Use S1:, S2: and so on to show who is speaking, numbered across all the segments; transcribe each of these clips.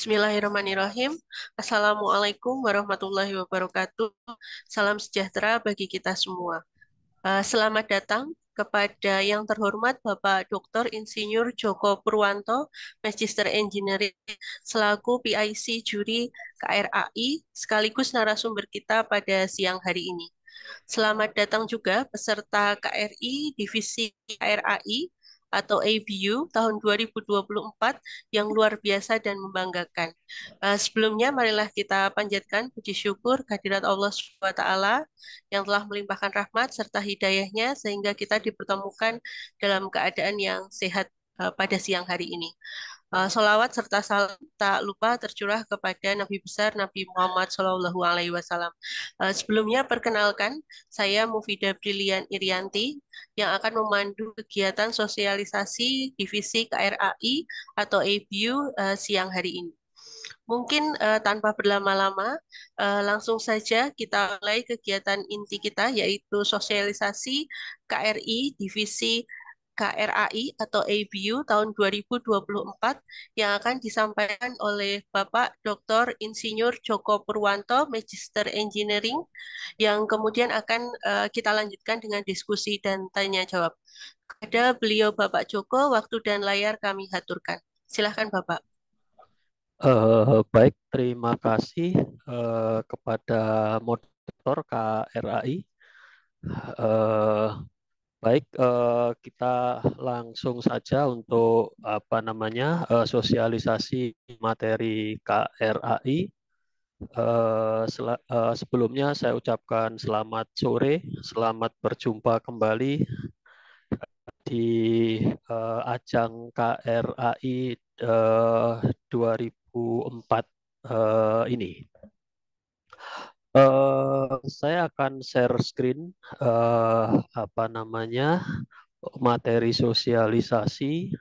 S1: Bismillahirrahmanirrahim. Assalamualaikum warahmatullahi wabarakatuh. Salam sejahtera bagi kita semua. Selamat datang kepada yang terhormat Bapak Dr. Insinyur Joko Purwanto, Magister Engineering, selaku PIC Juri KRAI, sekaligus narasumber kita pada siang hari ini. Selamat datang juga peserta KRI Divisi KRAI atau ABU tahun 2024 yang luar biasa dan membanggakan. Sebelumnya, marilah kita panjatkan puji syukur kehadirat Allah SWT yang telah melimpahkan rahmat serta hidayahnya sehingga kita dipertemukan dalam keadaan yang sehat pada siang hari ini. Salawat serta salam tak lupa tercurah kepada Nabi besar Nabi Muhammad SAW. Sebelumnya perkenalkan, saya Mufidah Brilian Irianti yang akan memandu kegiatan sosialisasi Divisi KRAI atau ABU siang hari ini. Mungkin tanpa berlama-lama, langsung saja kita mulai kegiatan inti kita yaitu sosialisasi KRI Divisi KRAI atau ABU tahun 2024 yang akan disampaikan oleh Bapak Dr. Insinyur Joko Purwanto, Magister Engineering, yang kemudian akan kita lanjutkan dengan diskusi dan tanya jawab. Kepada beliau Bapak Joko, waktu dan layar kami haturkan. Silahkan Bapak.
S2: Baik, terima kasih kepada moderator KRAI. Eh, Baik, kita langsung saja untuk sosialisasi materi KRAI. Sebelumnya saya ucapkan selamat sore, selamat berjumpa kembali di ajang KRAI 2004 ini. Saya akan share screen materi sosialisasi.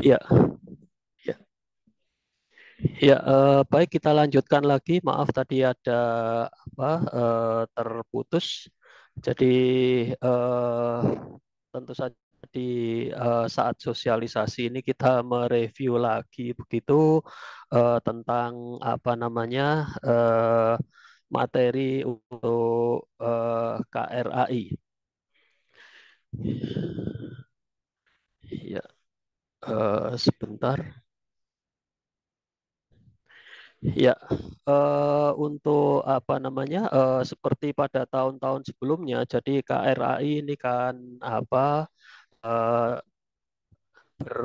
S2: Ya, ya, ya. Baik, kita lanjutkan lagi. Maaf tadi ada terputus. Jadi tentu saja di saat sosialisasi ini kita mereview lagi begitu tentang materi untuk KRAI. Ya, sebentar. Ya, untuk seperti pada tahun-tahun sebelumnya, jadi KRAI ini kan eh, ber,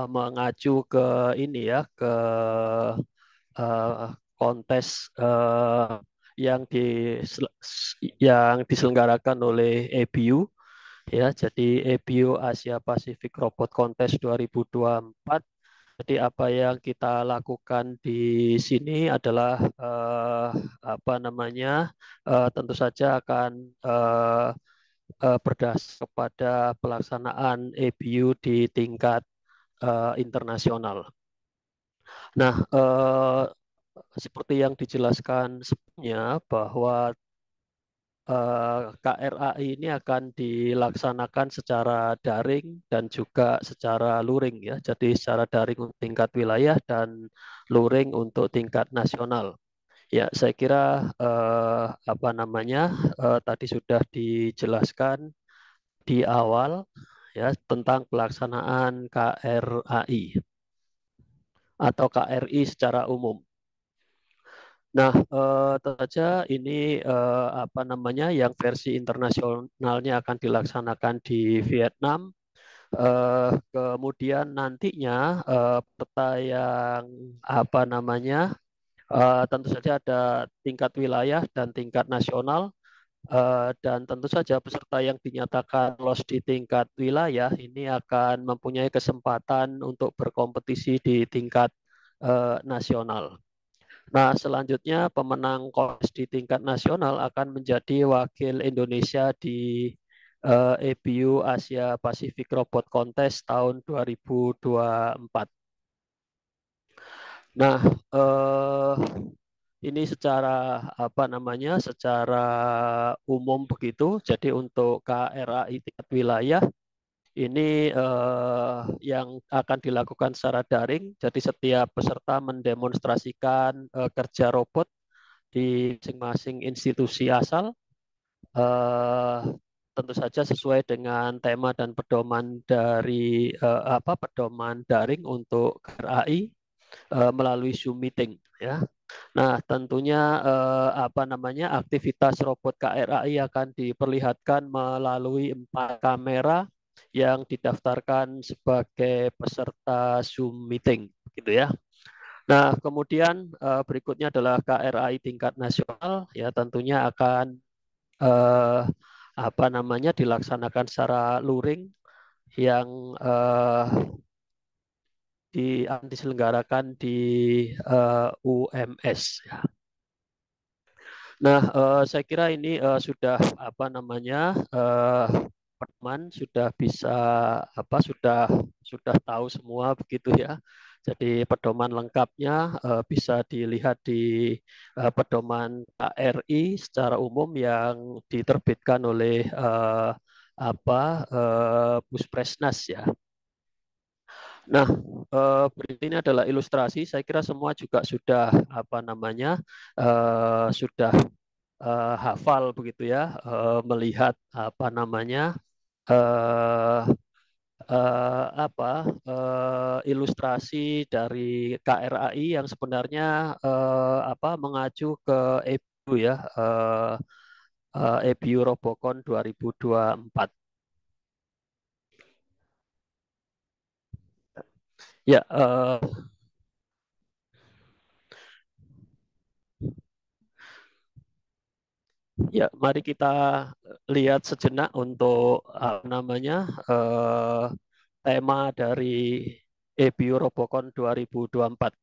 S2: mengacu ke ini ya, ke kontes yang di yang diselenggarakan oleh EBU ya. Jadi EBU Asia Pacific Robot Contest 2024. Jadi apa yang kita lakukan di sini adalah tentu saja akan berdasar kepada pelaksanaan EBU di tingkat internasional. Nah, seperti yang dijelaskan sebelumnya bahwa KRAI ini akan dilaksanakan secara daring dan juga secara luring ya. Jadi secara daring untuk tingkat wilayah dan luring untuk tingkat nasional. Ya, saya kira tadi sudah dijelaskan di awal ya tentang pelaksanaan KRAI atau KRI secara umum. Nah, tentu saja ini yang versi internasionalnya akan dilaksanakan di Vietnam. Kemudian nantinya peta yang tentu saja ada tingkat wilayah dan tingkat nasional. Dan tentu saja peserta yang dinyatakan lolos di tingkat wilayah ini akan mempunyai kesempatan untuk berkompetisi di tingkat nasional. Nah, selanjutnya pemenang kontes di tingkat nasional akan menjadi wakil Indonesia di EBU Asia Pacific Robot Contest tahun 2024. Nah, ini secara apa namanya, secara umum begitu. Jadi untuk KRAI tingkat wilayah ini yang akan dilakukan secara daring. Jadi setiap peserta mendemonstrasikan kerja robot di masing-masing institusi asal, eh, tentu saja sesuai dengan tema dan pedoman dari pedoman daring untuk KRAI melalui Zoom meeting ya. Nah, tentunya aktivitas robot KRAI akan diperlihatkan melalui 4 kamera yang didaftarkan sebagai peserta Zoom meeting, gitu ya. Nah, kemudian berikutnya adalah KRAI tingkat nasional, ya tentunya akan eh, dilaksanakan secara luring yang diselenggarakan di UMS. Nah, saya kira ini sudah teman sudah bisa sudah tahu semua begitu ya. Jadi pedoman lengkapnya bisa dilihat di pedoman KRI secara umum yang diterbitkan oleh Puspresnas ya. Nah, berikut ini adalah ilustrasi. Saya kira semua juga sudah sudah hafal begitu ya, melihat eh, ilustrasi dari KRAI yang sebenarnya mengacu ke EBU ya, EBU Robocon 2024. Ya, ya, mari kita lihat sejenak untuk tema dari EBU Robocon 2024.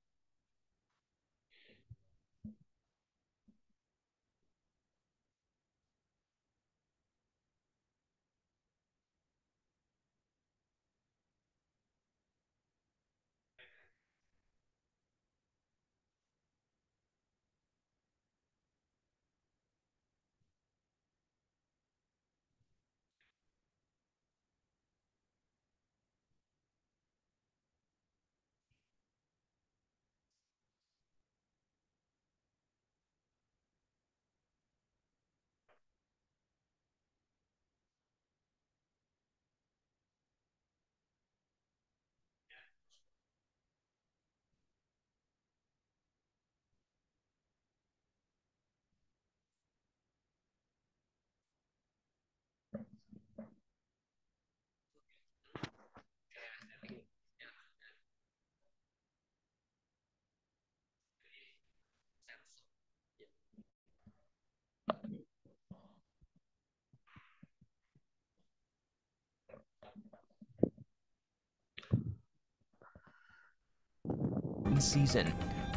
S3: Season,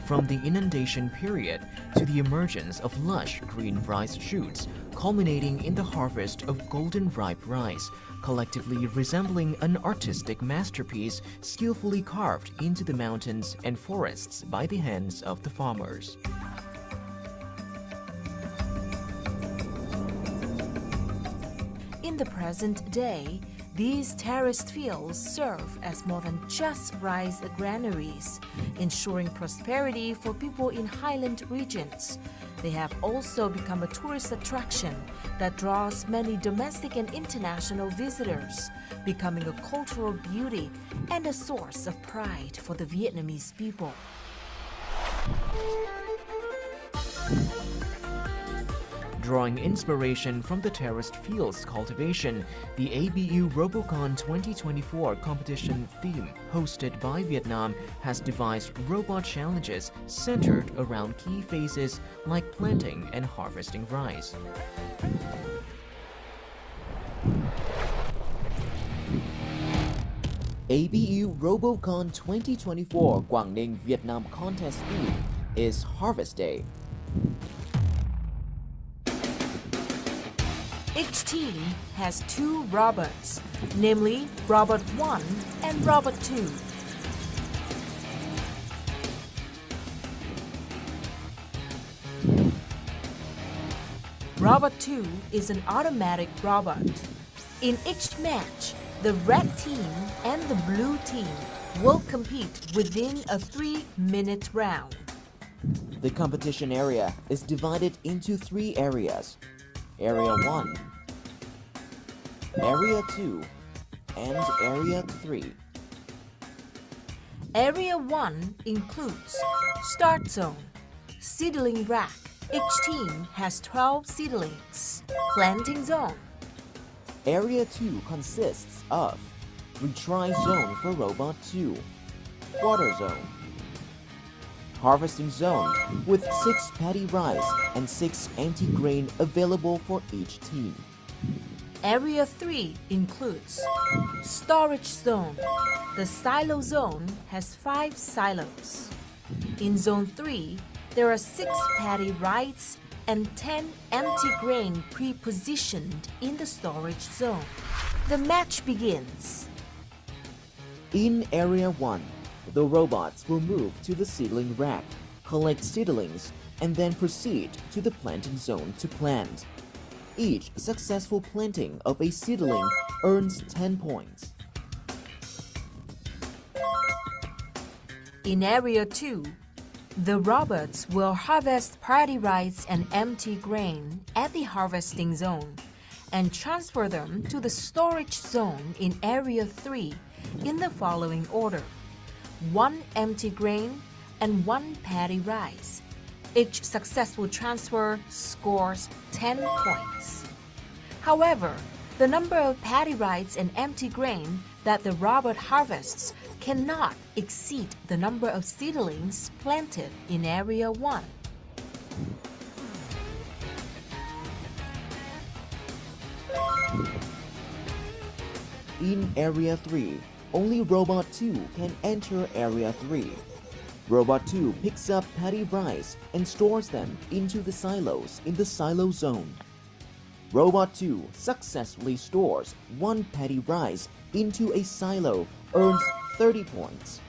S3: from the inundation period to the emergence of lush green rice shoots, culminating in the harvest of golden ripe rice, collectively resembling an artistic masterpiece skillfully carved into the mountains and forests by the hands of the farmers.
S4: In the present day, these terraced fields serve as more than just rice granaries, ensuring prosperity for people in highland regions. They have also become a tourist attraction that draws many domestic and international visitors, becoming a cultural beauty and a source of pride for the Vietnamese people.
S3: Drawing inspiration from the terraced fields cultivation, the ABU Robocon 2024 competition theme, hosted by Vietnam, has devised robot challenges centered around key phases like planting and harvesting rice. ABU Robocon 2024 Quảng Ninh Vietnam contest theme is Harvest Day.
S4: Each team has 2 robots, namely Robot 1 and Robot 2. Robot 2 is an automatic robot. In each match, the red team and the blue team will compete within a 3-minute round.
S3: The competition area is divided into 3 areas: Area 1, Area 2, and Area 3.
S4: Area 1 includes Start Zone, Seedling Rack. Each team has 12 seedlings. Planting Zone.
S3: Area 2 consists of Retry Zone for Robot 2, Water Zone, Harvesting Zone with 6 paddy rice and 6 empty grain available for each team.
S4: Area 3 includes Storage Zone. The Silo Zone has 5 silos. In Zone 3, there are 6 paddy rice and 10 empty grain pre-positioned in the storage zone. The match begins.
S3: In Area 1, the robots will move to the seedling rack, collect seedlings, and then proceed to the planting zone to plant. Each successful planting of a seedling earns 10 points.
S4: In Area 2, the robots will harvest paddy rice and empty grain at the harvesting zone and transfer them to the storage zone in Area 3 in the following order: 1 empty grain and 1 paddy rice. Each successful transfer scores 10 points. However, the number of paddy rice and empty grain that the robot harvests cannot exceed the number of seedlings planted in Area 1.
S3: In Area 3, only Robot 2 can enter Area 3. Robot 2 picks up paddy rice and stores them into the silos in the silo zone. Robot 2 successfully stores 1 paddy rice into a silo, earns 30 points.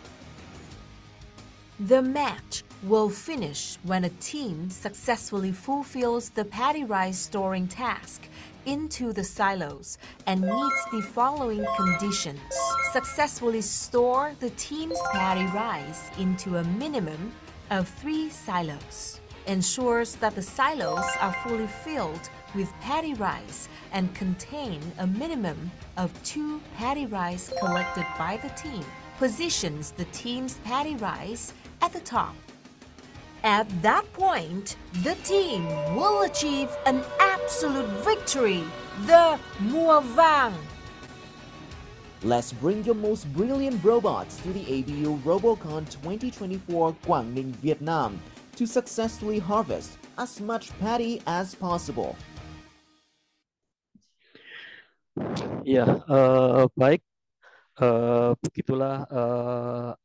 S4: The match will finish when a team successfully fulfills the paddy rice storing task into the silos and meets the following conditions: successfully store the team's paddy rice into a minimum of 3 silos, ensures that the silos are fully filled with paddy rice and contain a minimum of 2 paddy rice collected by the team, positions the team's paddy rice at the top. At that point, the team will achieve an absolute victory, the Mùa Vàng.
S3: Let's bring your most brilliant robots to the ABU RoboCon 2024 Quảng Ninh, Vietnam to successfully harvest as much paddy as possible.
S2: Ya, baik. Begitulah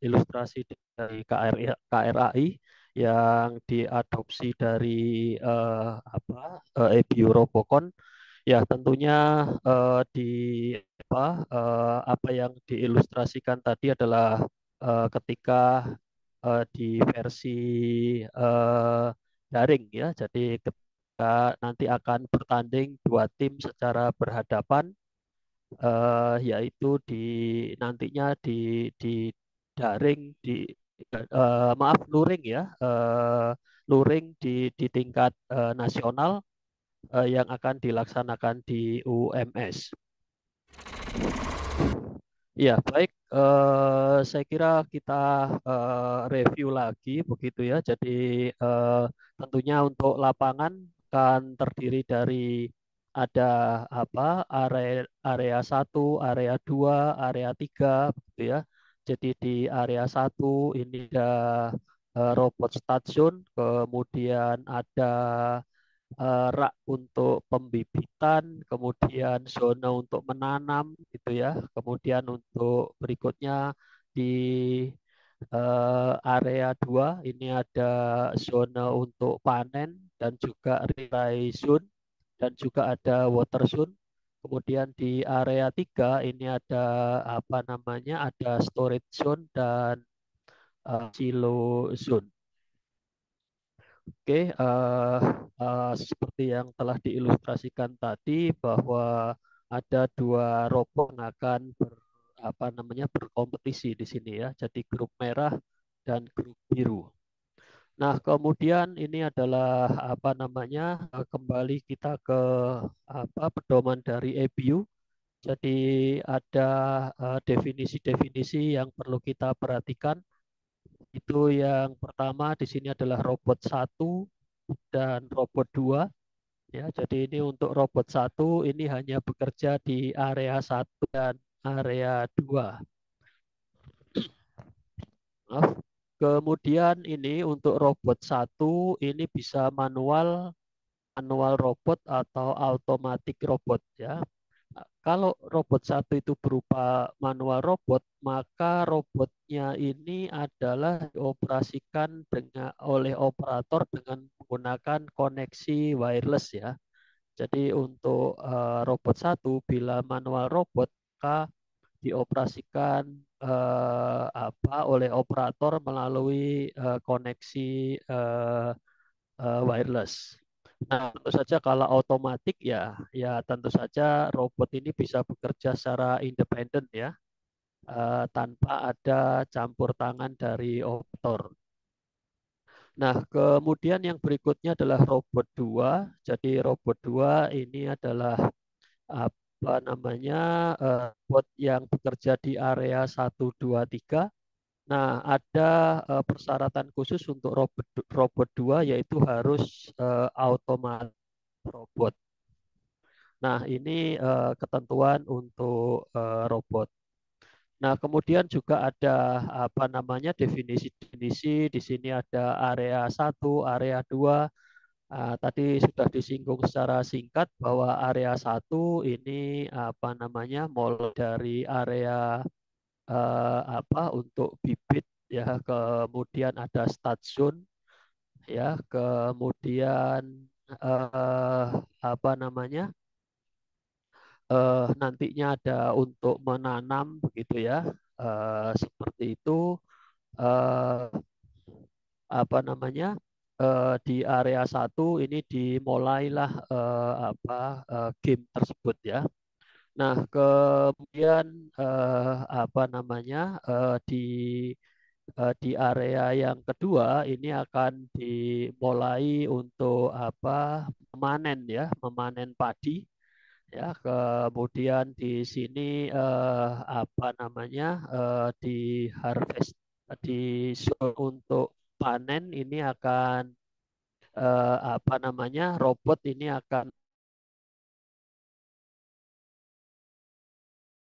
S2: ilustrasi dari KRAI yang diadopsi dari ABU RoboCon. Ya, tentunya di apa yang diilustrasikan tadi adalah ketika di versi daring ya. Jadi ketika nanti akan bertanding 2 tim secara berhadapan, yaitu nantinya di daring luring ya, luring di tingkat nasional yang akan dilaksanakan di UMS. Ya, baik. Saya kira kita review lagi begitu ya. Jadi tentunya untuk lapangan akan terdiri dari ada area 1, area 2, area 3 begitu ya. Jadi di area 1 ini ada robot stasiun, kemudian ada rak untuk pembibitan, kemudian zona untuk menanam gitu ya. Kemudian untuk berikutnya di area 2 ini ada zona untuk panen dan juga relay zone dan juga ada water zone. Kemudian di area 3 ini ada ada storage zone dan silo zone. Oke, seperti yang telah diilustrasikan tadi bahwa ada dua robot yang akan berkompetisi di sini ya. Jadi grup merah dan grup biru. Nah, kemudian ini adalah kembali kita ke pedoman dari EBU. Jadi ada definisi-definisi yang perlu kita perhatikan. Itu yang pertama di sini adalah robot 1 dan robot 2. Ya, jadi ini untuk robot 1 ini hanya bekerja di area 1 dan area 2. Maaf. Kemudian ini untuk robot 1 ini bisa manual robot atau automatic robot ya. Kalau robot 1 itu berupa manual robot, maka robotnya ini adalah dioperasikan oleh operator dengan menggunakan koneksi wireless ya. Jadi untuk robot 1 bila manual robot, maka dioperasikan oleh operator melalui koneksi wireless. Nah, tentu saja kalau otomatis ya tentu saja robot ini bisa bekerja secara independen ya, tanpa ada campur tangan dari operator. Nah, kemudian yang berikutnya adalah robot 2. Jadi robot 2 ini adalah robot yang bekerja di area 1, 2, 3. Nah, ada persyaratan khusus untuk robot 2 yaitu harus otomatis robot. Nah, ini ketentuan untuk robot. Nah, kemudian juga ada definisi-definisi. Di sini ada area 1, area 2. Tadi sudah disinggung secara singkat bahwa area 1 ini mulai dari area untuk bibit ya, kemudian ada stasiun ya, kemudian eh, apa namanya nantinya ada untuk menanam begitu ya, seperti itu. eh, di area 1 ini dimulailah game tersebut ya. Nah, kemudian di area yang kedua ini akan dimulai untuk memanen ya, memanen padi ya. Kemudian di sini di harvest di untuk panen ini akan robot ini akan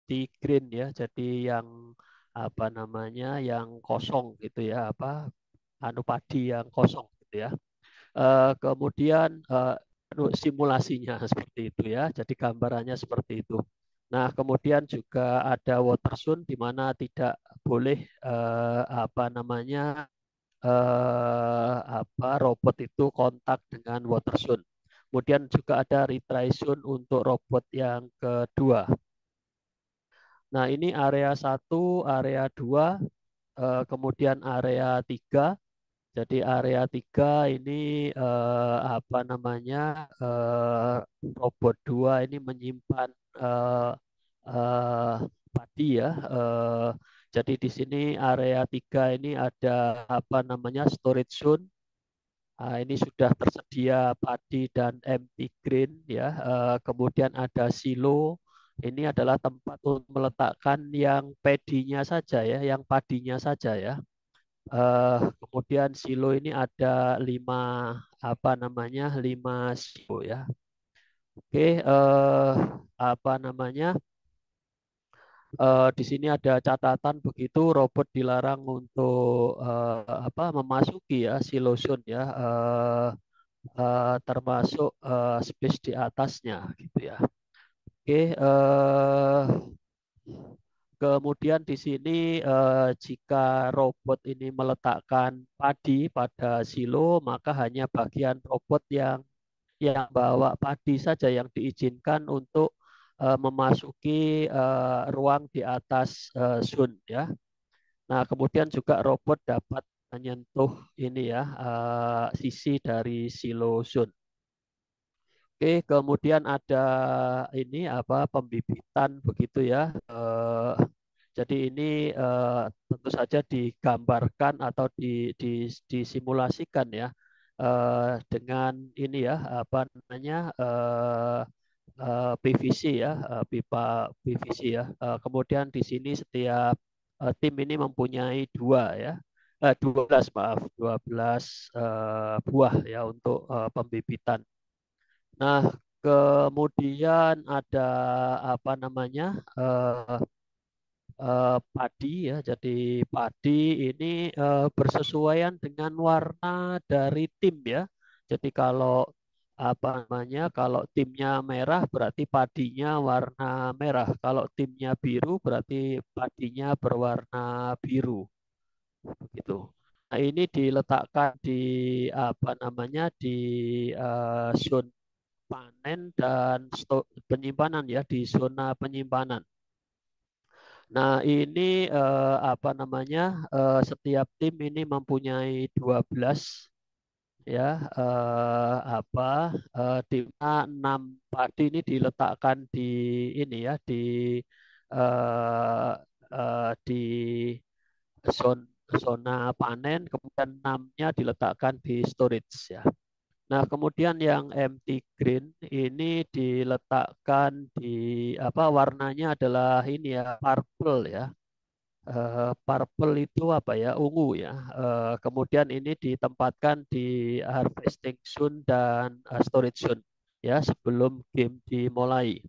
S2: di green ya, jadi yang yang kosong gitu ya, padi yang kosong gitu ya. Kemudian simulasinya seperti itu ya, jadi gambarannya seperti itu. Nah, kemudian juga ada water zone di mana tidak boleh robot itu kontak dengan water zone. Kemudian juga ada retry zone untuk robot yang kedua. Nah, ini area 1, area 2, kemudian area 3. Jadi area 3 ini robot 2 ini menyimpan padi ya. Jadi di sini area 3 ini ada storage zone. Ini sudah tersedia padi dan empty grain ya. Kemudian ada silo. Ini adalah tempat untuk meletakkan yang padinya saja ya, yang padinya saja ya. Kemudian silo ini ada 5 silo ya. Oke, di sini ada catatan begitu, robot dilarang untuk memasuki ya silo zone ya, termasuk space di atasnya gitu ya. Oke, kemudian di sini jika robot ini meletakkan padi pada silo, maka hanya bagian robot yang bawa padi saja yang diizinkan untuk memasuki ruang di atas zone ya. Nah, kemudian juga robot dapat menyentuh ini ya, sisi dari silo zone. Oke, kemudian ada ini apa pembibitan begitu ya. Jadi ini tentu saja digambarkan atau disimulasikan ya dengan ini ya apa namanya PVC ya, pipa PVC ya. Kemudian di sini setiap tim ini mempunyai 12 maaf, 12 buah ya untuk pembibitan. Nah, kemudian ada apa namanya padi ya. Jadi padi ini bersesuaian dengan warna dari tim ya. Jadi kalau apa namanya kalau timnya merah berarti padinya warna merah. Kalau timnya biru berarti padinya berwarna biru. Begitu. Nah, ini diletakkan di apa namanya di zona panen dan penyimpanan ya di zona penyimpanan. Nah, ini apa namanya setiap tim ini mempunyai 12 ya apa di mana 6 padi ini diletakkan di ini ya di zona panen, kemudian 6-nya diletakkan di storage ya. Nah, kemudian yang empty green ini diletakkan di apa warnanya adalah ini ya purple ya. Purple itu apa ya? Ungu ya. Kemudian ini ditempatkan di harvesting zone dan storage zone ya sebelum game dimulai.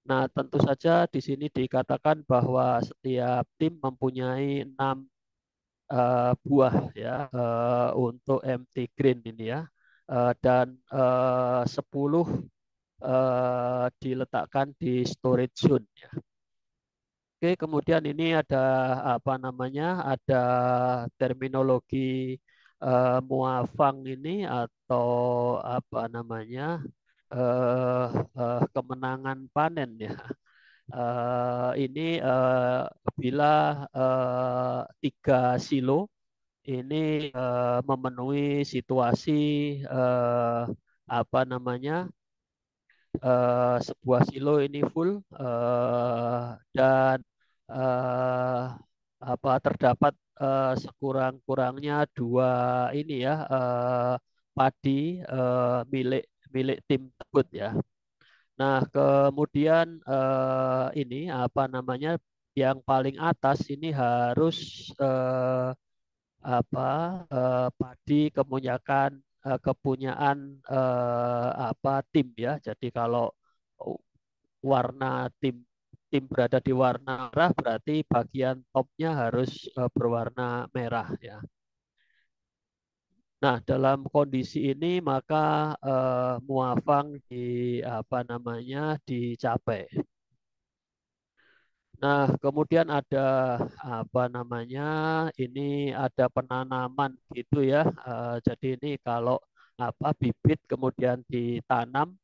S2: Nah, tentu saja di sini dikatakan bahwa setiap tim mempunyai 6 buah ya untuk empty green ini ya. Dan 10 diletakkan di storage zone ya. Oke, kemudian ini ada apa namanya? Ada terminologi muafang ini atau apa namanya? Kemenangan panen ya. Ini bila 3 silo ini memenuhi situasi apa namanya sebuah silo ini full dan eh, apa terdapat sekurang-kurangnya 2 ini ya padi milik milik tim tersebut ya. Nah, kemudian ini apa namanya yang paling atas ini harus apa padi kepunyaan apa tim ya. Jadi kalau warna tim berada di warna merah berarti bagian topnya harus berwarna merah ya. Nah, dalam kondisi ini maka muafang di apa namanya dicapai. Nah, kemudian ada apa namanya? Ini ada penanaman gitu ya. Jadi ini kalau apa bibit kemudian ditanam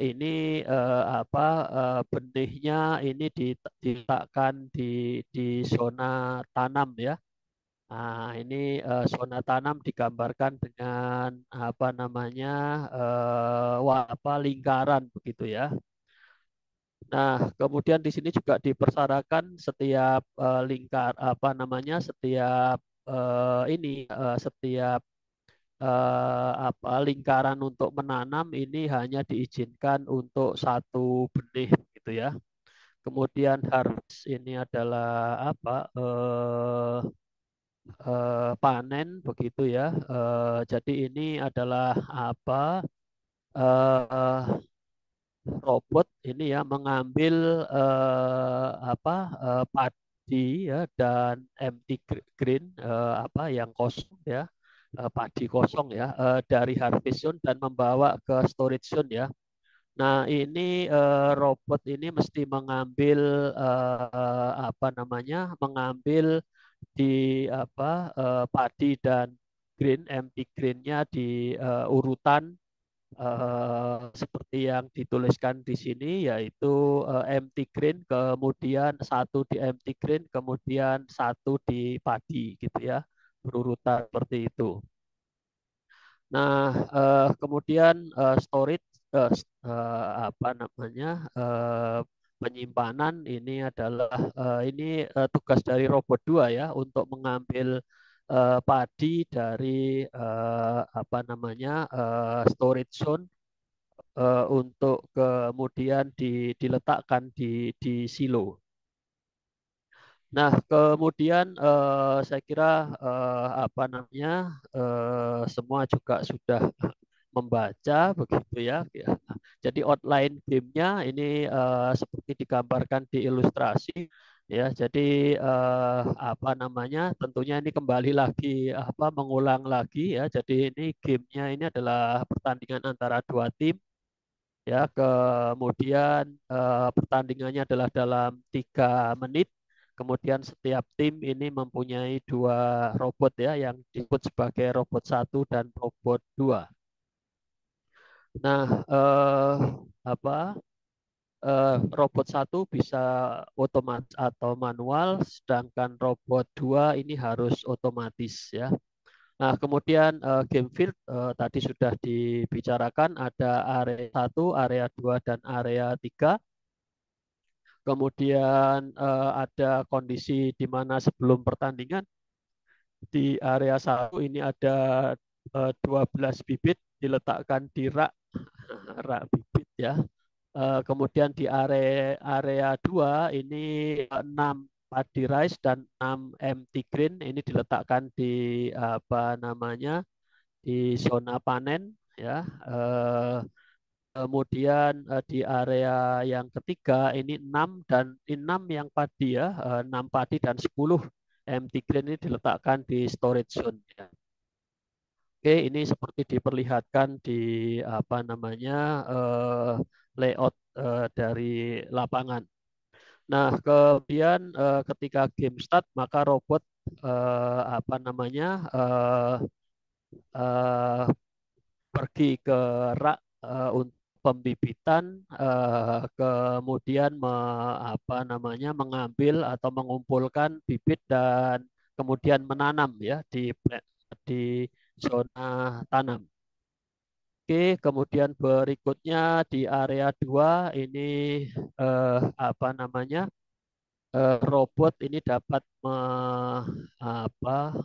S2: ini apa benihnya ini diletakkan di zona tanam ya. Nah, ini zona tanam digambarkan dengan apa namanya apa lingkaran begitu ya. Nah, kemudian di sini juga dipersyaratkan setiap lingkar apa namanya setiap setiap apa lingkaran untuk menanam ini hanya diizinkan untuk 1 benih gitu ya. Kemudian harvest ini adalah apa panen begitu ya. Jadi ini adalah apa robot ini ya mengambil apa padi ya dan empty green apa yang kosong ya padi kosong ya dari harvest zone dan membawa ke storage zone ya. Nah, ini robot ini mesti mengambil apa namanya? Mengambil di apa padi dan green empty greennya di urutan seperti yang dituliskan di sini yaitu empty green kemudian 1 di empty green kemudian 1 di padi gitu ya berurutan seperti itu. Nah kemudian storage apa namanya penyimpanan ini adalah tugas dari robot 2 ya untuk mengambil padi dari apa namanya storage zone untuk kemudian diletakkan di silo. Nah, kemudian saya kira apa namanya semua juga sudah membaca begitu ya. Jadi outline gamenya ini seperti digambarkan di ilustrasi ya. Jadi apa namanya tentunya ini kembali lagi mengulang lagi ya. Jadi ini gamenya ini adalah pertandingan antara dua tim ya. Kemudian pertandingannya adalah dalam 3 menit. Kemudian setiap tim ini mempunyai 2 robot ya yang disebut sebagai robot 1 dan robot 2. Nah, robot 1 bisa otomatis atau manual, sedangkan robot 2 ini harus otomatis ya. Nah, kemudian game field tadi sudah dibicarakan ada area 1, area 2 dan area 3. Kemudian ada kondisi di mana sebelum pertandingan di area 1 ini ada 12 bibit diletakkan di rak bibit ya. Kemudian di area 2 ini 6 padi rice dan 6 empty green ini diletakkan di apa namanya di zona panen ya. Kemudian di area yang ketiga ini 6 dan 6 yang padi ya, 6 padi dan 10 empty green ini diletakkan di storage zone ya. Oke, ini seperti diperlihatkan di apa namanya layout dari lapangan. Nah, kemudian ketika game start maka robot apa namanya pergi ke rak untuk pembibitan, kemudian apa namanya mengambil atau mengumpulkan bibit dan kemudian menanam ya di zona tanam. Oke, kemudian berikutnya di area 2 ini apa namanya robot ini dapat apa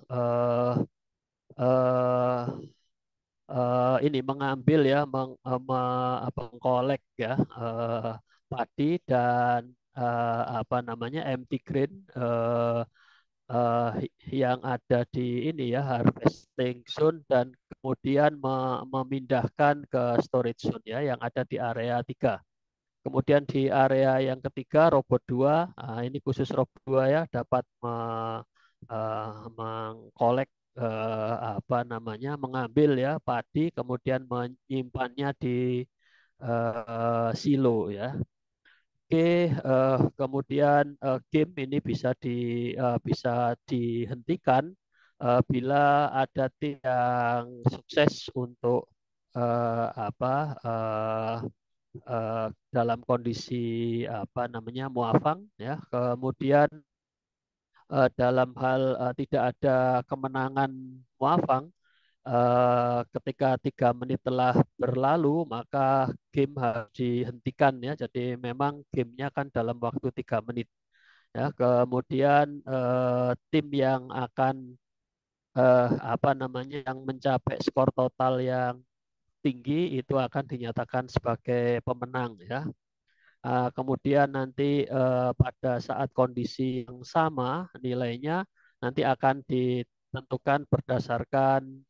S2: ini mengambil ya mengkolek ya padi dan apa namanya empty grain yang ada di ini ya harvesting zone dan kemudian memindahkan ke storage zone ya yang ada di area 3. Kemudian di area yang ketiga robot 2, ini khusus robot 2 ya dapat mengkolek apa namanya mengambil ya padi kemudian menyimpannya di silo ya. Oke, kemudian game ini bisa dihentikan bila ada tim yang sukses untuk apa dalam kondisi apa namanya muafang ya. Kemudian dalam hal tidak ada kemenangan muafang ketika 3 menit telah berlalu maka game harus dihentikan ya. Jadi memang gamenya kan dalam waktu 3 menit ya. Kemudian tim yang akan apa namanya yang mencapai skor total yang tinggi itu akan dinyatakan sebagai pemenang ya. Kemudian nanti pada saat kondisi yang sama nilainya nanti akan ditentukan berdasarkan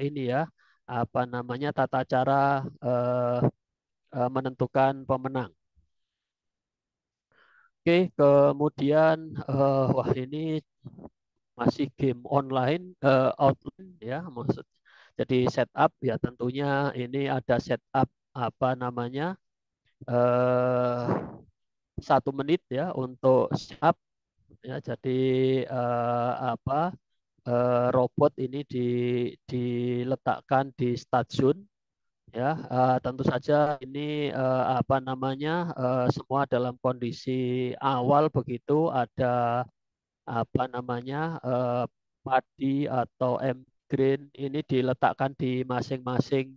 S2: ini ya apa namanya tata cara menentukan pemenang. Oke, kemudian wah ini masih game online outline ya maksud. Jadi setup ya tentunya ini ada setup apa namanya 1 menit ya untuk setup ya. Jadi apa robot ini diletakkan di start zone ya. Tentu saja ini apa namanya semua dalam kondisi awal begitu ada apa namanya padi atau green ini diletakkan di masing-masing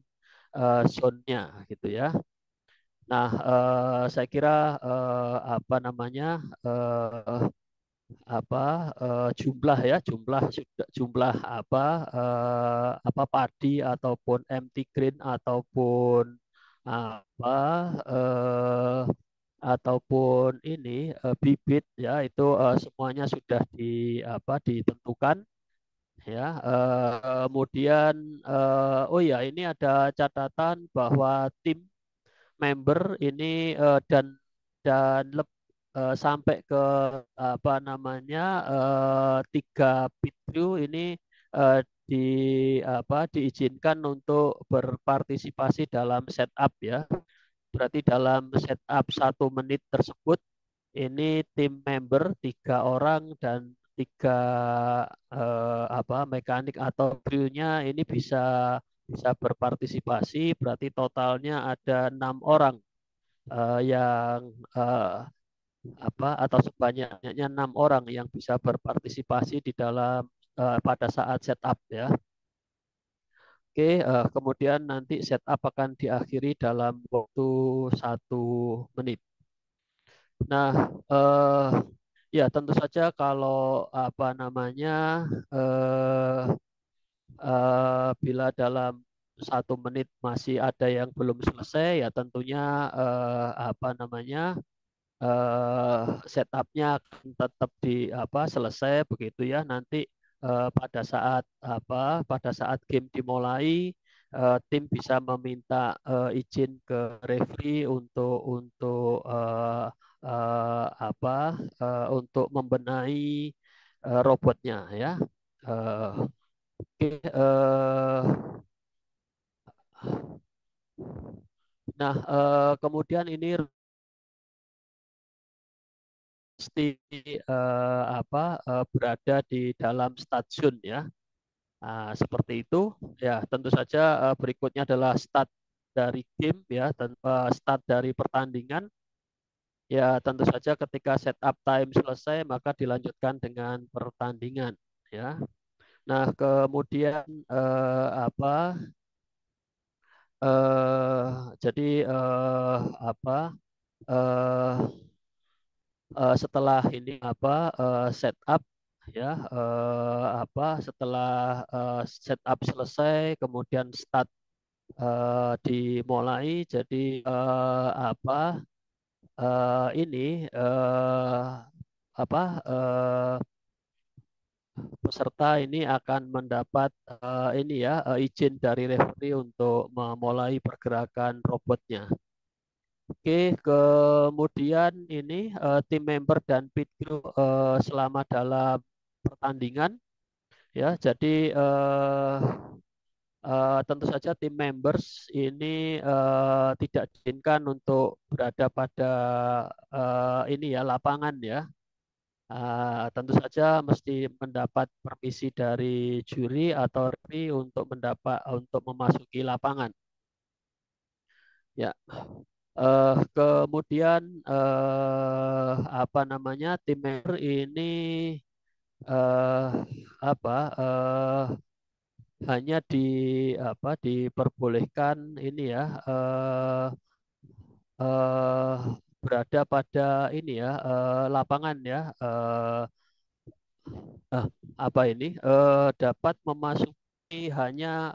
S2: zone-nya gitu ya. Nah, saya kira apa namanya jumlah ya jumlah apa padi ataupun empty grain ataupun apa eh, ataupun ini bibit ya itu semuanya sudah ditentukan ya. Kemudian oh ya ini ada catatan bahwa tim member ini sampai ke apa namanya 3 PIT crew ini eh, di diizinkan untuk berpartisipasi dalam setup ya. Berarti dalam setup 1 menit tersebut ini tim member 3 orang dan 3 mekanik atau krunya ini bisa bisa berpartisipasi. Berarti totalnya ada 6 orang yang atau sebanyaknya 6 orang yang bisa berpartisipasi di dalam pada saat setup ya. Oke, kemudian nanti setup akan diakhiri dalam waktu 1 menit. Nah, ya tentu saja kalau apa namanya eh, bila dalam 1 menit masih ada yang belum selesai, ya tentunya apa namanya setupnya akan tetap selesai begitu ya. Nanti pada saat game dimulai, tim bisa meminta izin ke referee untuk membenahi robotnya ya. Oke, nah kemudian ini pasti berada di dalam stasiun ya. Nah, seperti itu ya. Tentu saja berikutnya adalah start dari game ya, start dari pertandingan. Ya, tentu saja ketika setup time selesai maka dilanjutkan dengan pertandingan ya. Nah, kemudian jadi eh, setelah ini setup ya setelah setup selesai kemudian start dimulai. Jadi ini apa peserta ini akan mendapat ini ya izin dari referee untuk memulai pergerakan robotnya. Oke, kemudian ini tim member dan pit crew selama dalam pertandingan ya. Jadi tentu saja tim members ini tidak diizinkan untuk berada pada ini ya lapangan ya. Tentu saja mesti mendapat permisi dari juri atau referee untuk memasuki lapangan. Ya. Kemudian apa namanya tim member ini eh, apa hanya diperbolehkan ini ya eh, berada pada ini ya lapangan ya apa ini dapat memasuki hanya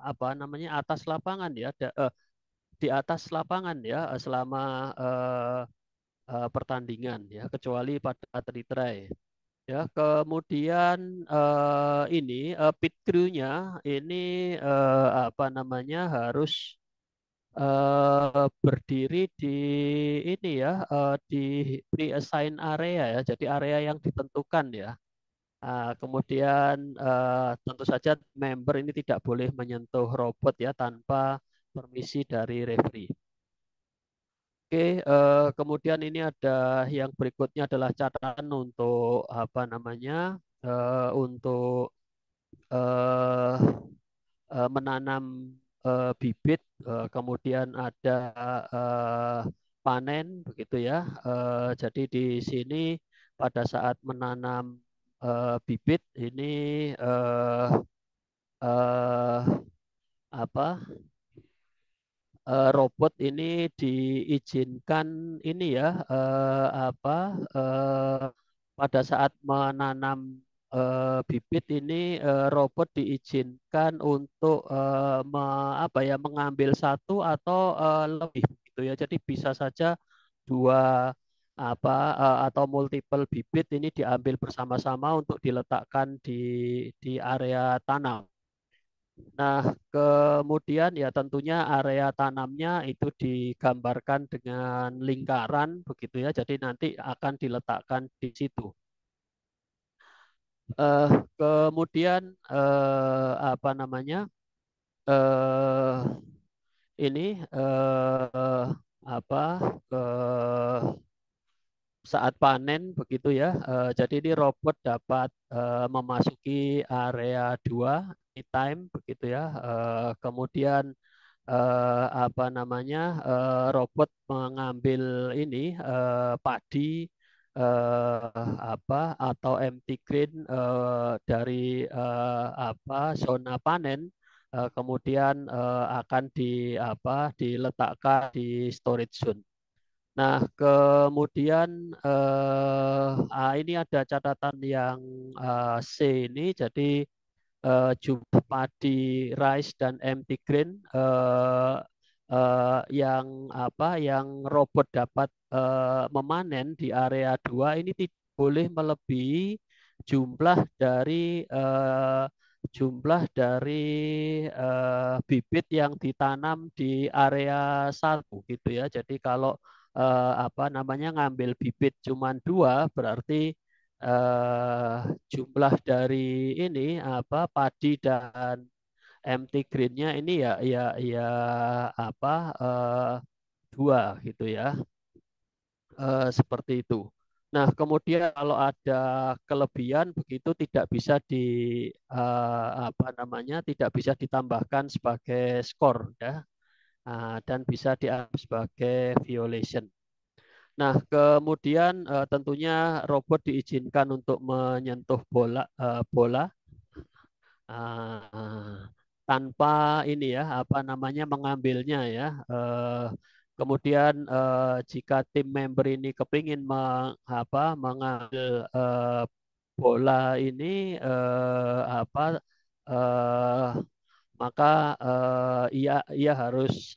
S2: apa namanya atas lapangan ya di atas lapangan ya selama pertandingan ya kecuali pada retry ya. Kemudian ini pit crew-nya ini apa namanya harus berdiri di ini ya di pre-assign area ya, jadi area yang ditentukan ya. Kemudian tentu saja member ini tidak boleh menyentuh robot ya tanpa permisi dari referee. Oke, kemudian ini ada yang berikutnya adalah catatan untuk apa namanya untuk eh, menanam bibit, kemudian ada eh, panen begitu ya. Jadi di sini pada saat menanam bibit ini eh, apa robot ini diizinkan ini ya pada saat menanam bibit ini robot diizinkan untuk mengambil satu atau lebih gitu ya. Jadi bisa saja dua atau multiple bibit ini diambil bersama-sama untuk diletakkan di area tanam. Nah, kemudian ya tentunya area tanamnya itu digambarkan dengan lingkaran begitu ya. Jadi nanti akan diletakkan di situ. Eh, kemudian apa namanya? eh ini apa saat panen begitu ya. Jadi ini robot dapat memasuki area 2 time begitu ya. Kemudian apa namanya robot mengambil ini padi atau empty grain dari zona panen. Kemudian akan diletakkan di storage zone. Nah, kemudian ini ada catatan yang C ini, jadi jumlah padi, rice dan empty grain yang robot dapat memanen di area 2 ini tidak boleh melebihi jumlah dari bibit yang ditanam di area 1 gitu ya. Jadi kalau ngambil bibit cuma 2 berarti jumlah dari ini padi dan empty grain-nya ini ya 2 gitu ya. Seperti itu. Nah, kemudian kalau ada kelebihan begitu tidak bisa tidak bisa ditambahkan sebagai skor ya. Dan bisa dianggap sebagai violation. Nah, kemudian tentunya robot diizinkan untuk menyentuh bola tanpa ini ya mengambilnya ya. Kemudian jika tim member ini kepingin mengambil bola ini maka ia harus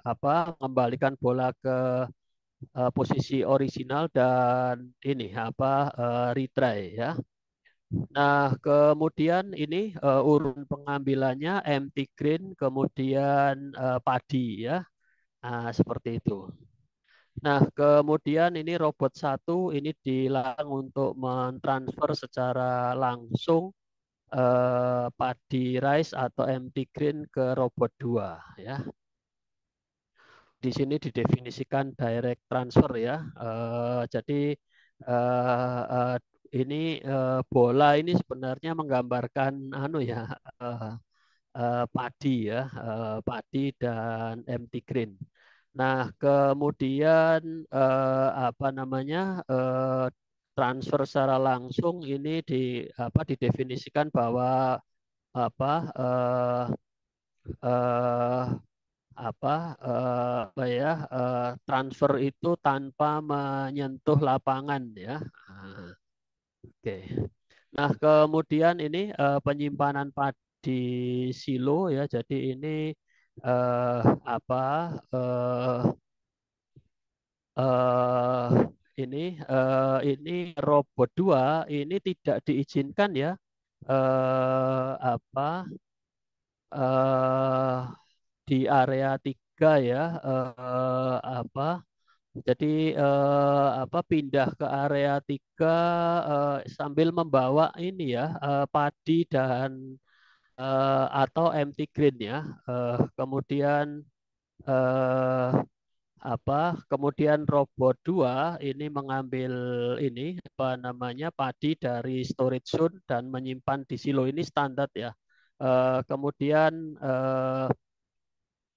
S2: mengembalikan bola ke posisi original dan ini retry ya. Nah, kemudian ini urun pengambilannya empty grain kemudian padi ya. Nah, seperti itu. Nah, kemudian ini robot 1 ini dilarang untuk mentransfer secara langsung padi rice atau empty grain ke robot 2 ya. Di sini didefinisikan direct transfer ya. Jadi ini bola ini sebenarnya menggambarkan padi ya, padi dan empty grain. Nah, kemudian transfer secara langsung ini didefinisikan bahwa transfer itu tanpa menyentuh lapangan ya. Oke. Nah, kemudian ini penyimpanan padi silo ya. Jadi ini ini robot 2 ini tidak diizinkan ya di area 3 ya jadi pindah ke area 3 sambil membawa ini ya padi dan atau empty grain ya. Kemudian kemudian robot 2 ini mengambil ini padi dari storage zone dan menyimpan di silo. Ini standar ya. Kemudian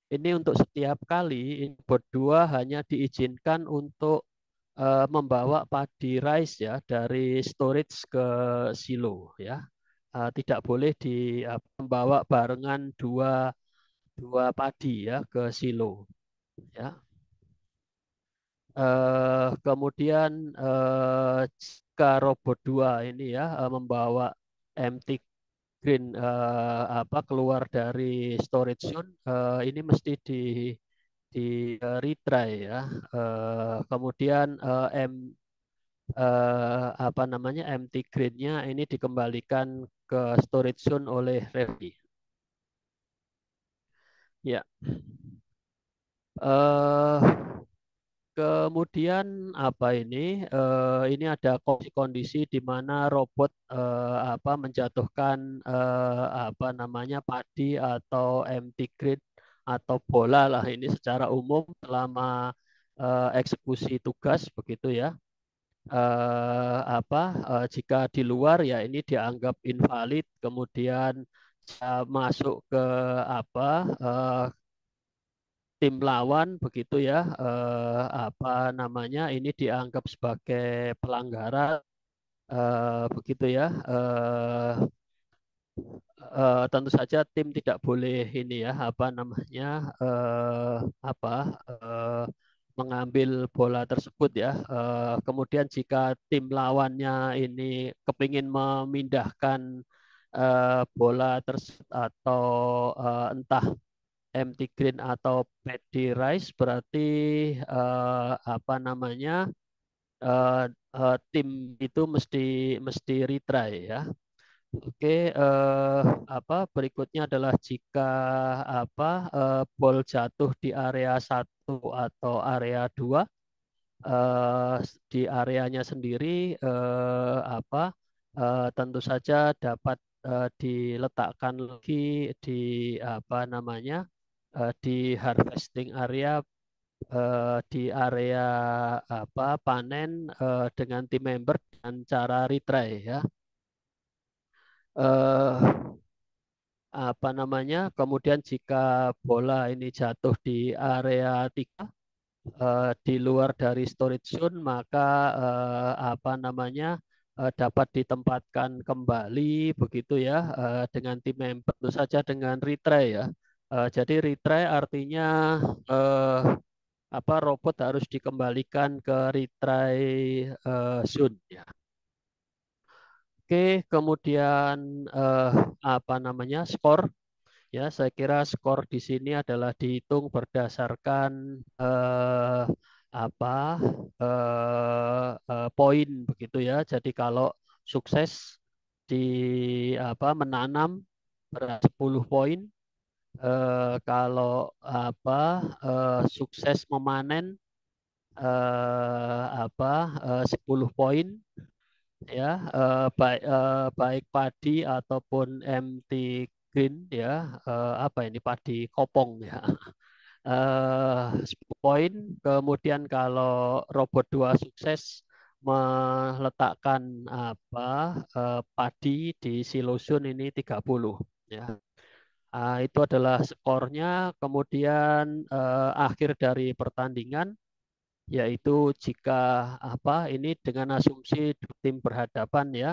S2: ini untuk setiap kali robot 2 hanya diizinkan untuk membawa padi rice ya dari storage ke silo ya. Tidak boleh membawa barengan dua 2 padi ya ke silo ya. Kemudian jika robot 2 ini ya membawa empty green keluar dari storage zone, ini mesti di retry ya. Kemudian empty green-nya ini dikembalikan ke storage zone oleh ready. Ya. Kemudian apa ini? Ini ada kondisi di mana robot menjatuhkan padi atau empty grid atau bola lah ini secara umum selama eksekusi tugas begitu ya. Jika di luar ya ini dianggap invalid, kemudian masuk ke tim lawan begitu ya, ini dianggap sebagai pelanggaran begitu ya. Tentu saja tim tidak boleh ini ya mengambil bola tersebut ya. Kemudian jika tim lawannya ini kepingin memindahkan bola tersebut atau entah empty green atau paddy rice, berarti tim itu mesti retry ya. Oke, berikutnya adalah jika ball jatuh di area 1 atau area 2, di areanya sendiri tentu saja dapat diletakkan lagi di harvesting area, di area panen dengan tim member dengan cara retry ya. Kemudian jika bola ini jatuh di area 3 di luar dari storage zone, maka dapat ditempatkan kembali begitu ya dengan tim member, tentu saja dengan retry ya. Jadi retry artinya robot harus dikembalikan ke retry zone ya. Oke, kemudian skor ya, saya kira skor di sini adalah dihitung berdasarkan poin begitu ya. Jadi kalau sukses menanam berat 10 poin, kalau sukses memanen 10 poin ya, baik padi ataupun empty green ya, ini padi kopong ya. 10 poin. Kemudian kalau robot 2 sukses meletakkan padi di silo zone ini 30 ya. Itu adalah skornya. Kemudian akhir dari pertandingan, yaitu jika ini dengan asumsi tim berhadapan ya,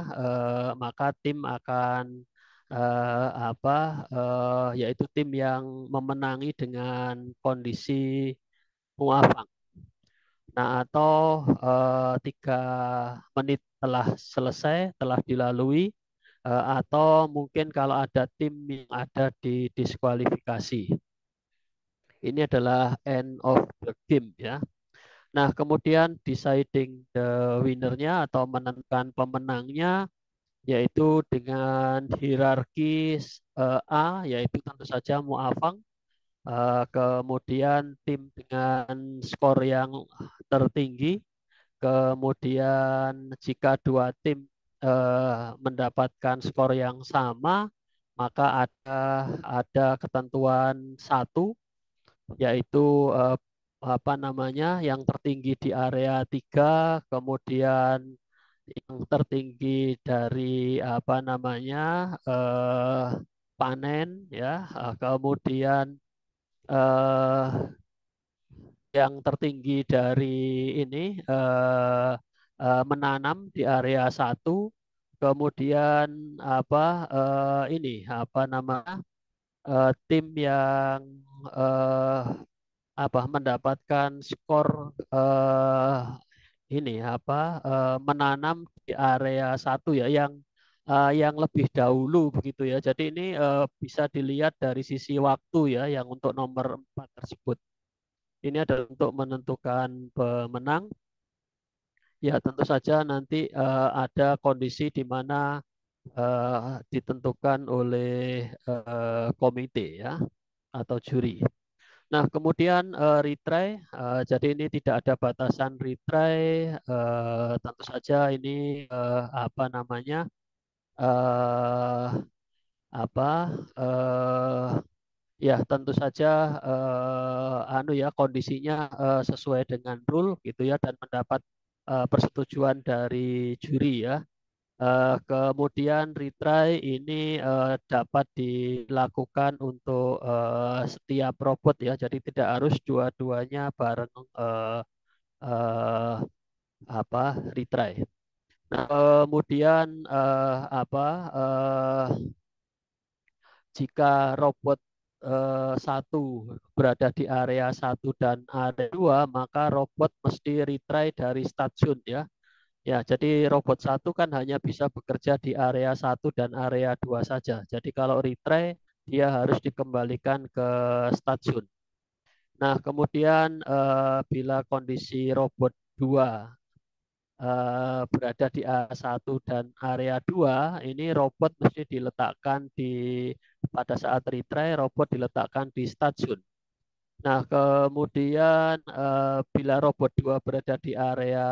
S2: maka tim akan yaitu tim yang memenangi dengan kondisi muafak. Nah, atau 3 menit telah selesai, telah dilalui, atau mungkin kalau ada tim yang ada di diskualifikasi. Ini adalah end of the game ya. Nah, kemudian deciding the winner-nya atau menentukan pemenangnya, yaitu dengan hierarki A, yaitu tentu saja muafang. Kemudian tim dengan skor yang tertinggi. Kemudian jika 2 tim mendapatkan skor yang sama, maka ada ketentuan 1, yaitu yang tertinggi di area 3, kemudian yang tertinggi dari panen ya, kemudian yang tertinggi dari ini menanam di area 1, kemudian tim yang eh, mendapatkan skor ini menanam di area satu ya yang lebih dahulu begitu ya. Jadi ini bisa dilihat dari sisi waktu ya yang untuk nomor 4 tersebut. Ini adalah untuk menentukan pemenang. Ya tentu saja nanti ada kondisi di mana ditentukan oleh komite ya atau juri. Nah, kemudian retry, jadi ini tidak ada batasan retry, tentu saja ini eh, apa eh, ya tentu saja kondisinya sesuai dengan rule gitu ya dan mendapat persetujuan dari juri ya. Kemudian retry ini dapat dilakukan untuk setiap robot ya, jadi tidak harus dua-duanya bareng eh, retry. Nah, kemudian jika robot satu berada di area satu dan area dua, maka robot mesti retry dari stasiun ya. Ya, jadi robot satu kan hanya bisa bekerja di area satu dan area 2 saja. Jadi kalau retry, dia harus dikembalikan ke stasiun. Nah, kemudian bila kondisi robot 2 berada di area satu dan area 2, ini robot mesti diletakkan pada saat retry, robot diletakkan di stasiun. Nah, kemudian bila robot 2 berada di area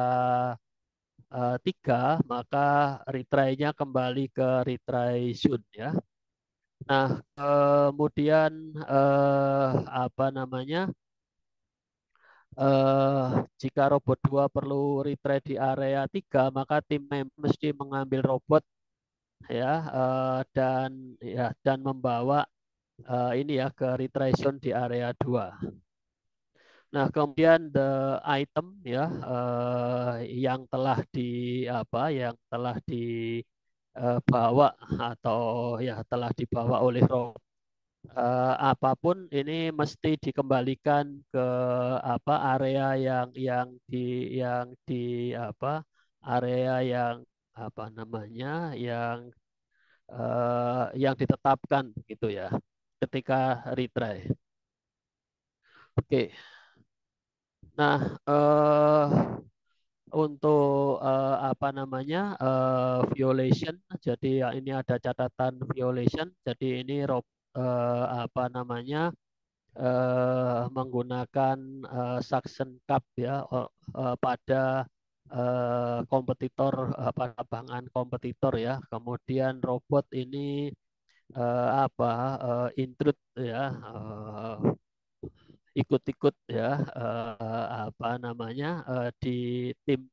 S2: 3, maka retry-nya kembali ke retry zone ya. Nah, kemudian jika robot 2 perlu retry di area 3, maka tim member mesti mengambil robot ya dan membawa ini ya ke retry zone di area 2. Nah, kemudian the item ya yang telah dibawa atau ya telah dibawa oleh robot apapun ini mesti dikembalikan ke area area yang yang ditetapkan gitu ya ketika retry. Oke. Nah, untuk violation, jadi ya ini ada catatan violation. Jadi ini menggunakan suction cup ya pada kompetitor pada lapangan kompetitor ya. Kemudian robot ini intrude ya ikut-ikut ya di tim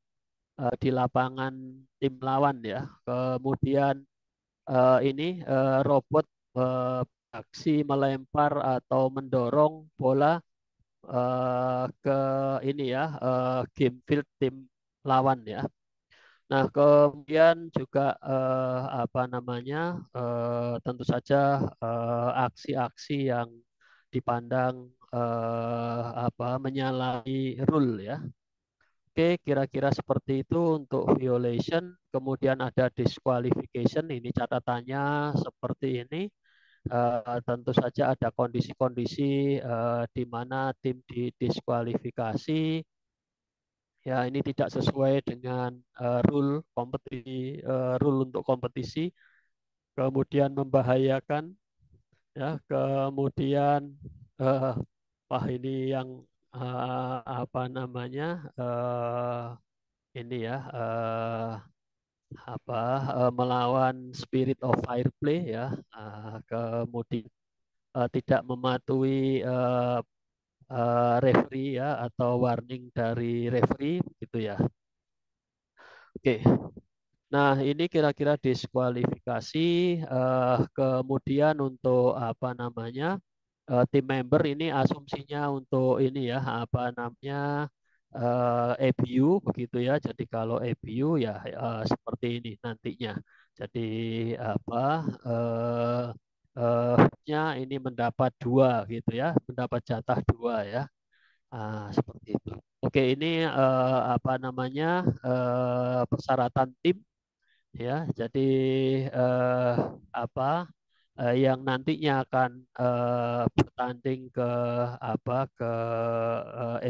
S2: di lapangan tim lawan ya. Kemudian ini robot aksi melempar atau mendorong bola ke ini ya game field tim lawan ya. Nah, kemudian juga tentu saja aksi-aksi yang dipandang menyalahi rule ya. Oke, kira-kira seperti itu untuk violation. Kemudian ada disqualification, ini catatannya seperti ini. Tentu saja ada kondisi-kondisi di mana tim didiskualifikasi. Ya, ini tidak sesuai dengan rule untuk kompetisi. Kemudian membahayakan, ya. Kemudian ini yang ini ya melawan spirit of fair play ya. Kemudian tidak mematuhi referee ya atau warning dari referee gitu ya. Oke. Nah, ini kira-kira diskualifikasi. Kemudian untuk tim member ini asumsinya untuk ini ya ABU begitu ya. Jadi kalau ABU ya seperti ini nantinya. Jadi ini mendapat 2 gitu ya, mendapat jatah 2 ya. Seperti itu. Oke, ini apa namanya persyaratan tim ya. Jadi apa yang nantinya akan bertanding ke ke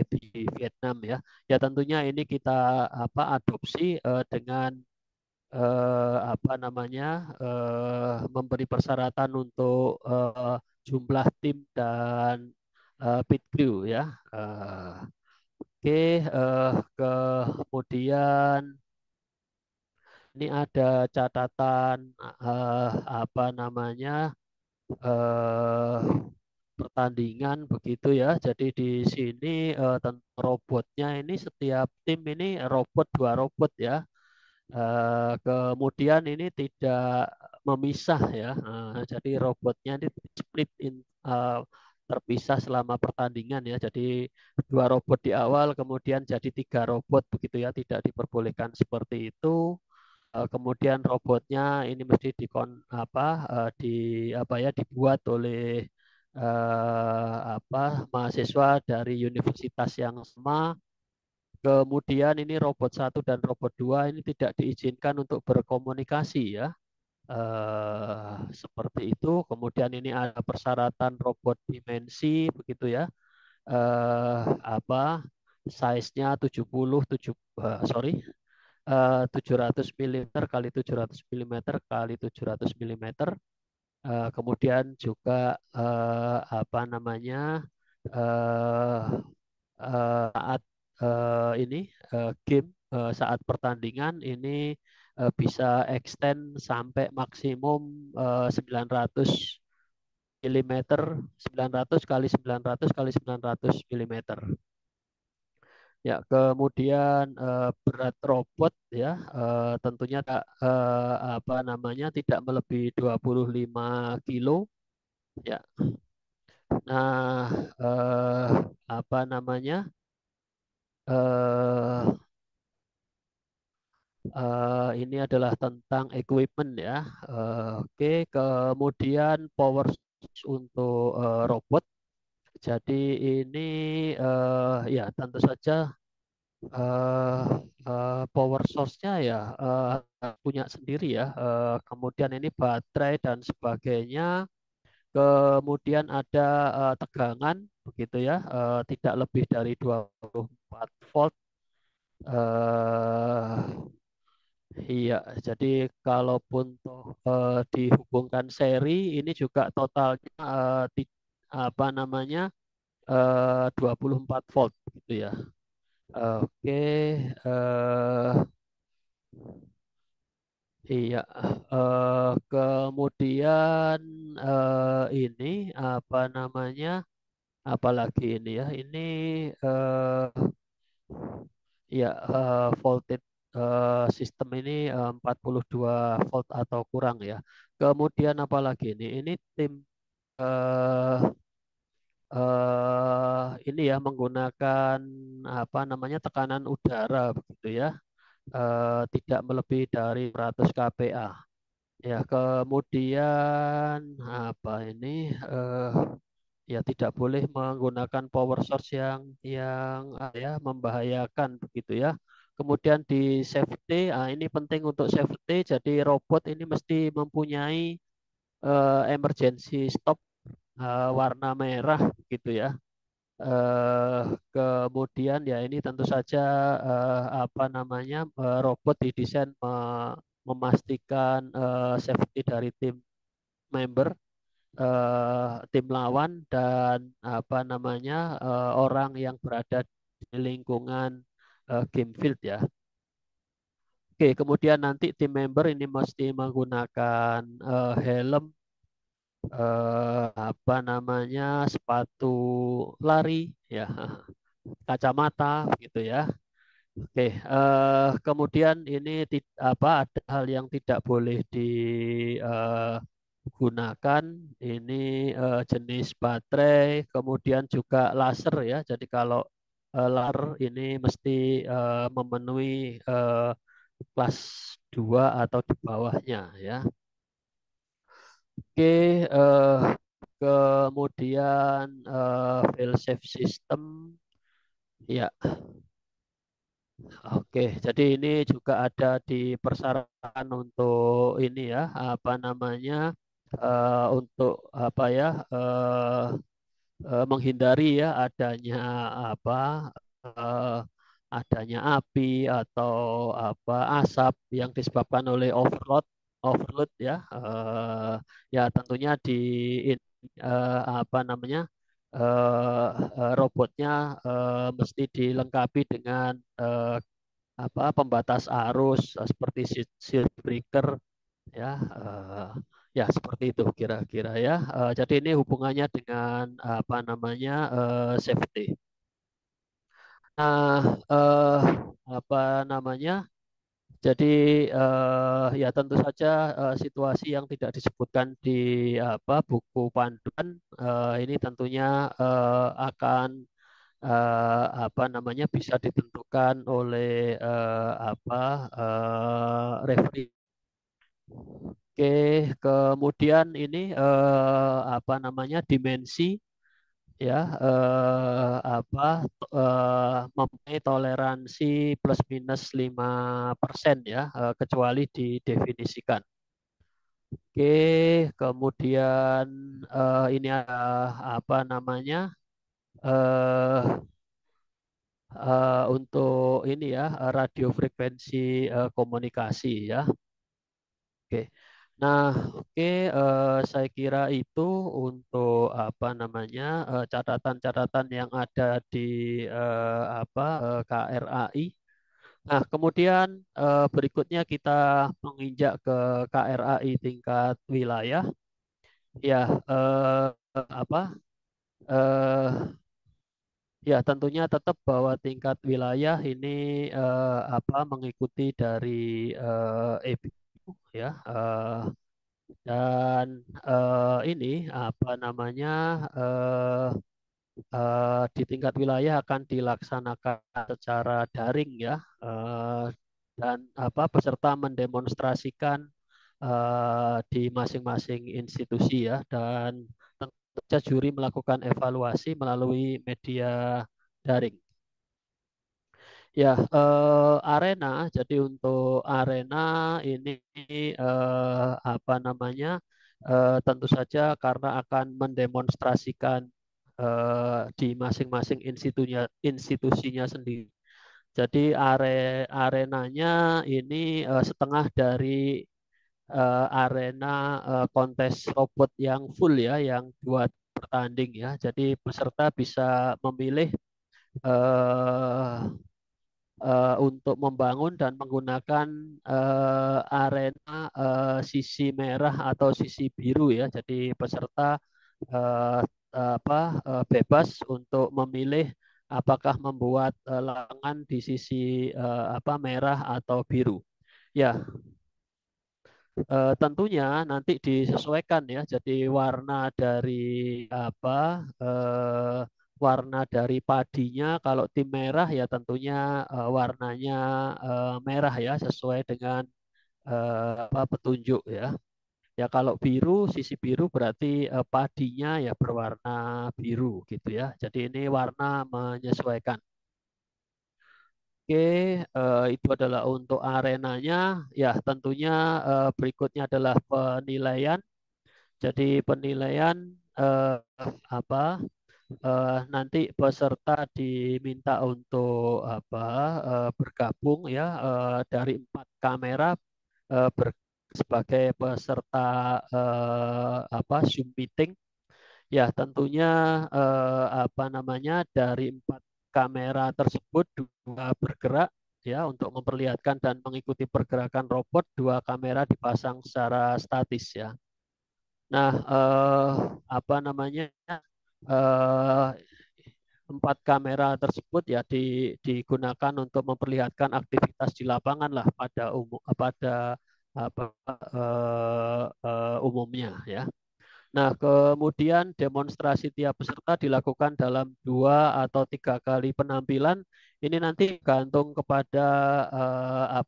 S2: EBI Vietnam ya. Ya tentunya ini kita adopsi dengan apa namanya memberi persyaratan untuk jumlah tim dan pit crew ya. Oke, kemudian ini ada catatan apa namanya eh, pertandingan begitu ya. Jadi di sini robotnya ini setiap tim ini dua robot ya. Kemudian ini tidak memisah ya. Jadi robotnya ini split terpisah selama pertandingan ya. Jadi 2 robot di awal, kemudian jadi 3 robot begitu ya. Tidak diperbolehkan seperti itu. Kemudian robotnya ini mesti dibuat oleh mahasiswa dari universitas yang sama. Kemudian ini robot 1 dan robot 2 ini tidak diizinkan untuk berkomunikasi ya. Seperti itu. Kemudian ini ada persyaratan robot dimensi begitu ya. Size-nya 700 mm kali 700 mm kali 700 mm. Kemudian juga apa namanya eh, saat game saat pertandingan ini bisa extend sampai maksimum 900 mm, 900 kali 900 kali 900 mm. Ya, kemudian berat robot ya tentunya tidak melebihi 25 kilo ya. Nah, apa namanya? eh, ini adalah tentang equipment ya. Oke, kemudian power source untuk robot. Jadi ini ya tentu saja power source-nya ya punya sendiri ya. Kemudian ini baterai dan sebagainya. Kemudian ada tegangan begitu ya, tidak lebih dari 24 volt. Iya, jadi kalaupun dihubungkan seri ini juga totalnya 24 volt gitu ya. Oke, iya. Kemudian ini apa namanya? Apalagi ini ya. Ini ya voltage sistem ini 42 volt atau kurang ya. Kemudian apalagi ini? Ini tim eh, ini ya menggunakan apa namanya tekanan udara begitu ya. Tidak melebihi dari 100 kPa. Ya, kemudian apa ini ya tidak boleh menggunakan power source yang membahayakan begitu ya. Kemudian di safety, ini penting untuk safety. Jadi robot ini mesti mempunyai emergency stop warna merah gitu ya. Kemudian ya ini tentu saja robot didesain memastikan safety dari tim member, tim lawan dan orang yang berada di lingkungan game field ya. Oke, kemudian nanti tim member ini mesti menggunakan helm, sepatu lari ya, kacamata gitu ya. Oke, kemudian ini ada hal yang tidak boleh digunakan. Ini jenis baterai, kemudian juga laser ya. Jadi kalau laser ini mesti memenuhi kelas 2 atau di bawahnya ya. Oke, kemudian fail safe system, ya. Oke, jadi ini juga ada di persyaratan untuk ini ya, apa namanya, untuk apa ya, menghindari ya adanya apa, eh, adanya api atau apa asap yang disebabkan oleh overload ya, ya tentunya di apa namanya, robotnya mesti dilengkapi dengan apa pembatas arus seperti shield breaker ya, ya seperti itu kira-kira ya. Jadi ini hubungannya dengan apa namanya, safety. Nah, apa namanya, jadi ya tentu saja situasi yang tidak disebutkan di apa buku panduan ini tentunya akan apa namanya bisa ditentukan oleh apa referee. Oke, kemudian ini apa namanya dimensi ya, apa mempunyai toleransi plus minus 5% ya, kecuali didefinisikan. Oke, kemudian ini apa namanya, eh, untuk ini ya, radio frekuensi komunikasi ya. Oke. Nah, oke, saya kira itu untuk apa namanya, catatan-catatan yang ada di apa KRAI. Nah, kemudian berikutnya kita menginjak ke KRAI tingkat wilayah. Ya, apa? Eh, ya, tentunya tetap bahwa tingkat wilayah ini apa mengikuti dari EBU ya. Dan ini apa namanya, di tingkat wilayah akan dilaksanakan secara daring ya, dan apa peserta mendemonstrasikan di masing-masing institusi ya, dan tentu saja juri melakukan evaluasi melalui media daring. Ya, arena. Jadi untuk arena ini apa namanya, tentu saja karena akan mendemonstrasikan di masing-masing institusinya sendiri. Jadi arenanya ini setengah dari arena kontes robot yang full ya, yang 2 bertanding ya. Jadi peserta bisa memilih eh, untuk membangun dan menggunakan arena sisi merah atau sisi biru ya. Jadi peserta apa bebas untuk memilih apakah membuat lapangan di sisi apa merah atau biru. Ya, tentunya nanti disesuaikan ya. Jadi warna dari apa warna dari padinya kalau tim merah ya tentunya warnanya merah ya sesuai dengan apa petunjuk ya. Ya kalau biru sisi biru berarti padinya ya berwarna biru gitu ya. Jadi ini warna menyesuaikan. Oke, itu adalah untuk arenanya. Ya, tentunya berikutnya adalah penilaian. Jadi penilaian apa nanti peserta diminta untuk apa bergabung ya dari 4 kamera sebagai peserta apa Zoom meeting. Ya, tentunya apa namanya dari 4 kamera tersebut 2 bergerak ya untuk memperlihatkan dan mengikuti pergerakan robot. 2 kamera dipasang secara statis ya. Nah, apa namanya, eh, 4 kamera tersebut ya digunakan untuk memperlihatkan aktivitas di lapangan lah pada apa, umumnya ya. Nah, kemudian demonstrasi tiap peserta dilakukan dalam 2 atau 3 kali penampilan. Ini nanti bergantung kepada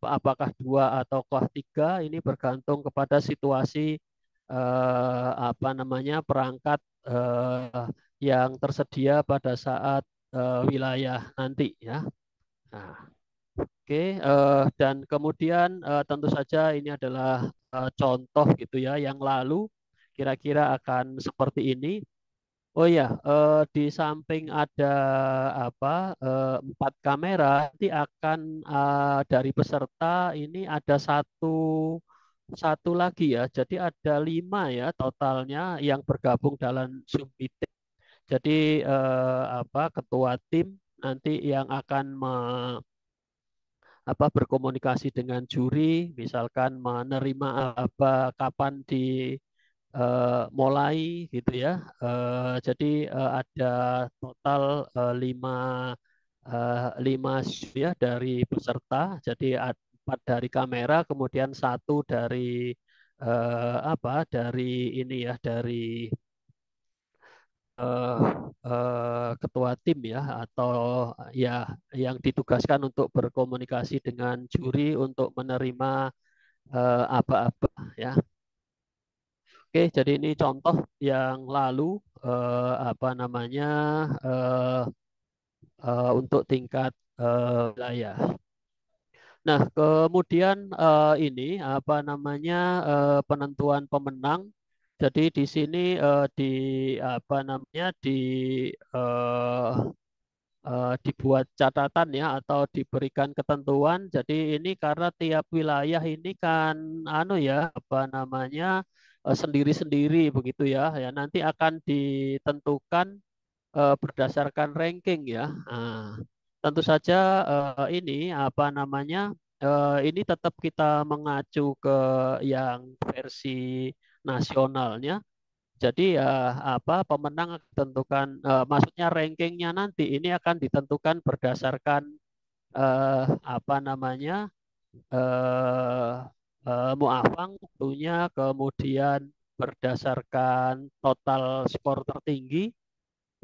S2: apakah 2 atau 3. Ini bergantung kepada situasi apa namanya perangkat yang tersedia pada saat wilayah nanti ya. Nah, oke, dan kemudian tentu saja ini adalah contoh gitu ya yang lalu kira-kira akan seperti ini. Oh ya, di samping ada apa 4 kamera, nanti akan dari peserta ini ada satu lagi ya. Jadi ada 5 ya totalnya yang bergabung dalam Zoom meeting. Jadi apa ketua tim nanti yang akan berkomunikasi dengan juri, misalkan menerima apa kapan mulai gitu ya. Jadi ada total 5 ya dari peserta. Jadi 4 dari kamera, kemudian 1 dari dari ini ya dari eh, ketua tim ya atau ya yang ditugaskan untuk berkomunikasi dengan juri untuk menerima apa-apa ya. Oke, jadi ini contoh yang lalu apa namanya eh, untuk tingkat wilayah. Nah, kemudian ini apa namanya penentuan pemenang. Jadi di sini di apa namanya eh, dibuat catatan ya atau diberikan ketentuan. Jadi ini karena tiap wilayah ini kan anu ya apa namanya sendiri-sendiri begitu ya. Ya nanti akan ditentukan berdasarkan ranking ya. Nah, tentu saja ini apa namanya ini tetap kita mengacu ke yang versi nasionalnya. Jadi ya apa pemenang akan ditentukan maksudnya rankingnya nanti ini akan ditentukan berdasarkan apa namanya eh muafang tentunya kemudian berdasarkan total skor tertinggi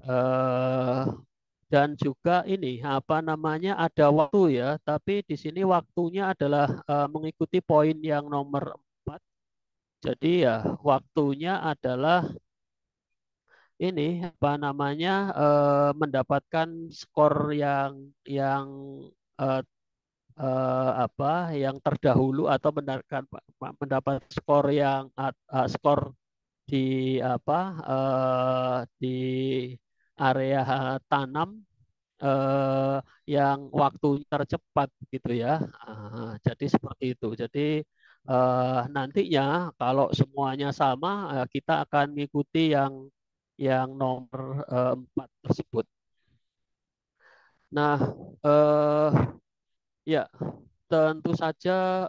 S2: eh dan juga ini apa namanya ada waktu ya tapi di sini waktunya adalah mengikuti poin yang nomor 4. Jadi ya waktunya adalah ini apa namanya mendapatkan skor yang eh, yang terdahulu atau mendapat skor yang skor di di area tanam yang waktu tercepat gitu ya. Jadi seperti itu. Jadi nantinya kalau semuanya sama kita akan mengikuti yang nomor 4 tersebut. Nah, ya tentu saja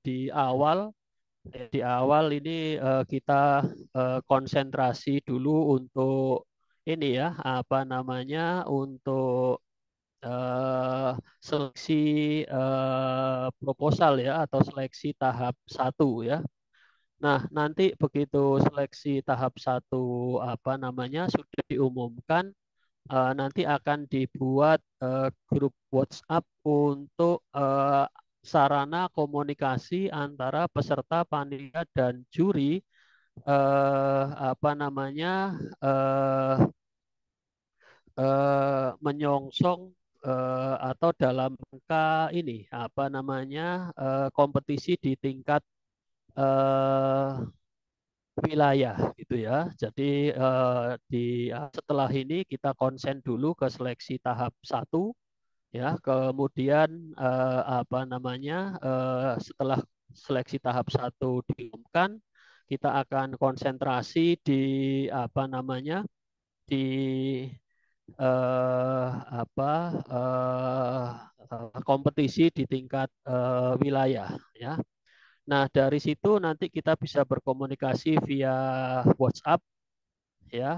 S2: di awal ini kita konsentrasi dulu untuk ini ya apa namanya untuk seleksi proposal ya atau seleksi tahap 1 ya. Nah, nanti begitu seleksi tahap 1 apa namanya sudah diumumkan, nanti akan dibuat grup WhatsApp untuk sarana komunikasi antara peserta, panitia dan juri apa namanya menyongsong atau dalam rangka ini apa namanya kompetisi di tingkat eh, wilayah gitu ya. Jadi setelah ini kita konsen dulu ke seleksi tahap 1 ya. Kemudian apa namanya setelah seleksi tahap 1 diumumkan, kita akan konsentrasi di apa namanya di eh, apa kompetisi di tingkat wilayah ya. Nah, dari situ nanti kita bisa berkomunikasi via WhatsApp ya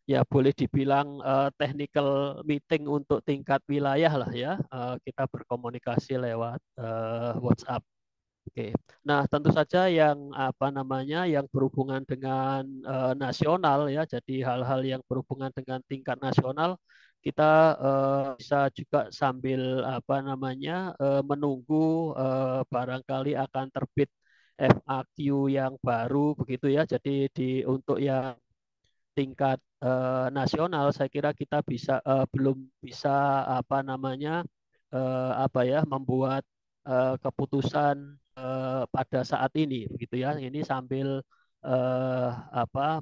S2: ya boleh dibilang technical meeting untuk tingkat wilayah lah ya. Kita berkomunikasi lewat WhatsApp. Oke. Nah, tentu saja yang apa namanya yang berhubungan dengan nasional ya. Jadi hal-hal yang berhubungan dengan tingkat nasional kita bisa juga sambil apa namanya menunggu barangkali akan terbit FAQ yang baru begitu ya. Jadi untuk yang tingkat nasional saya kira kita belum bisa apa namanya membuat keputusan pada saat ini begitu ya. Ini sambil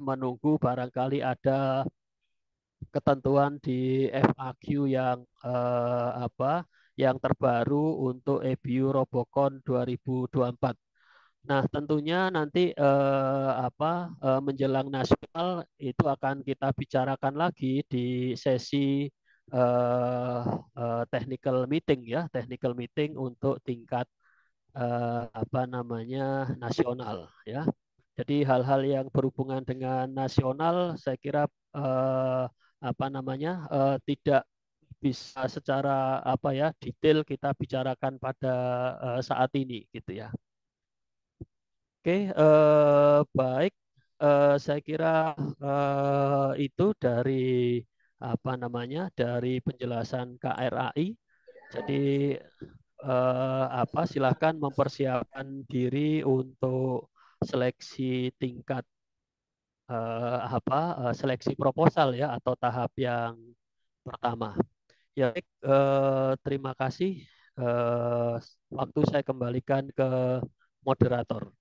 S2: menunggu barangkali ada ketentuan di FAQ yang terbaru untuk EBU Robocon 2024. Nah, tentunya nanti menjelang nasional itu akan kita bicarakan lagi di sesi technical meeting ya, technical meeting untuk tingkat nasional ya. Jadi hal-hal yang berhubungan dengan nasional saya kira tidak bisa secara detail kita bicarakan pada saat ini gitu ya. Oke, baik. Saya kira itu dari dari penjelasan KRAI. Jadi silakan mempersiapkan diri untuk seleksi tingkat seleksi proposal ya atau tahap yang pertama. Ya, terima kasih. Waktu saya kembalikan ke moderator.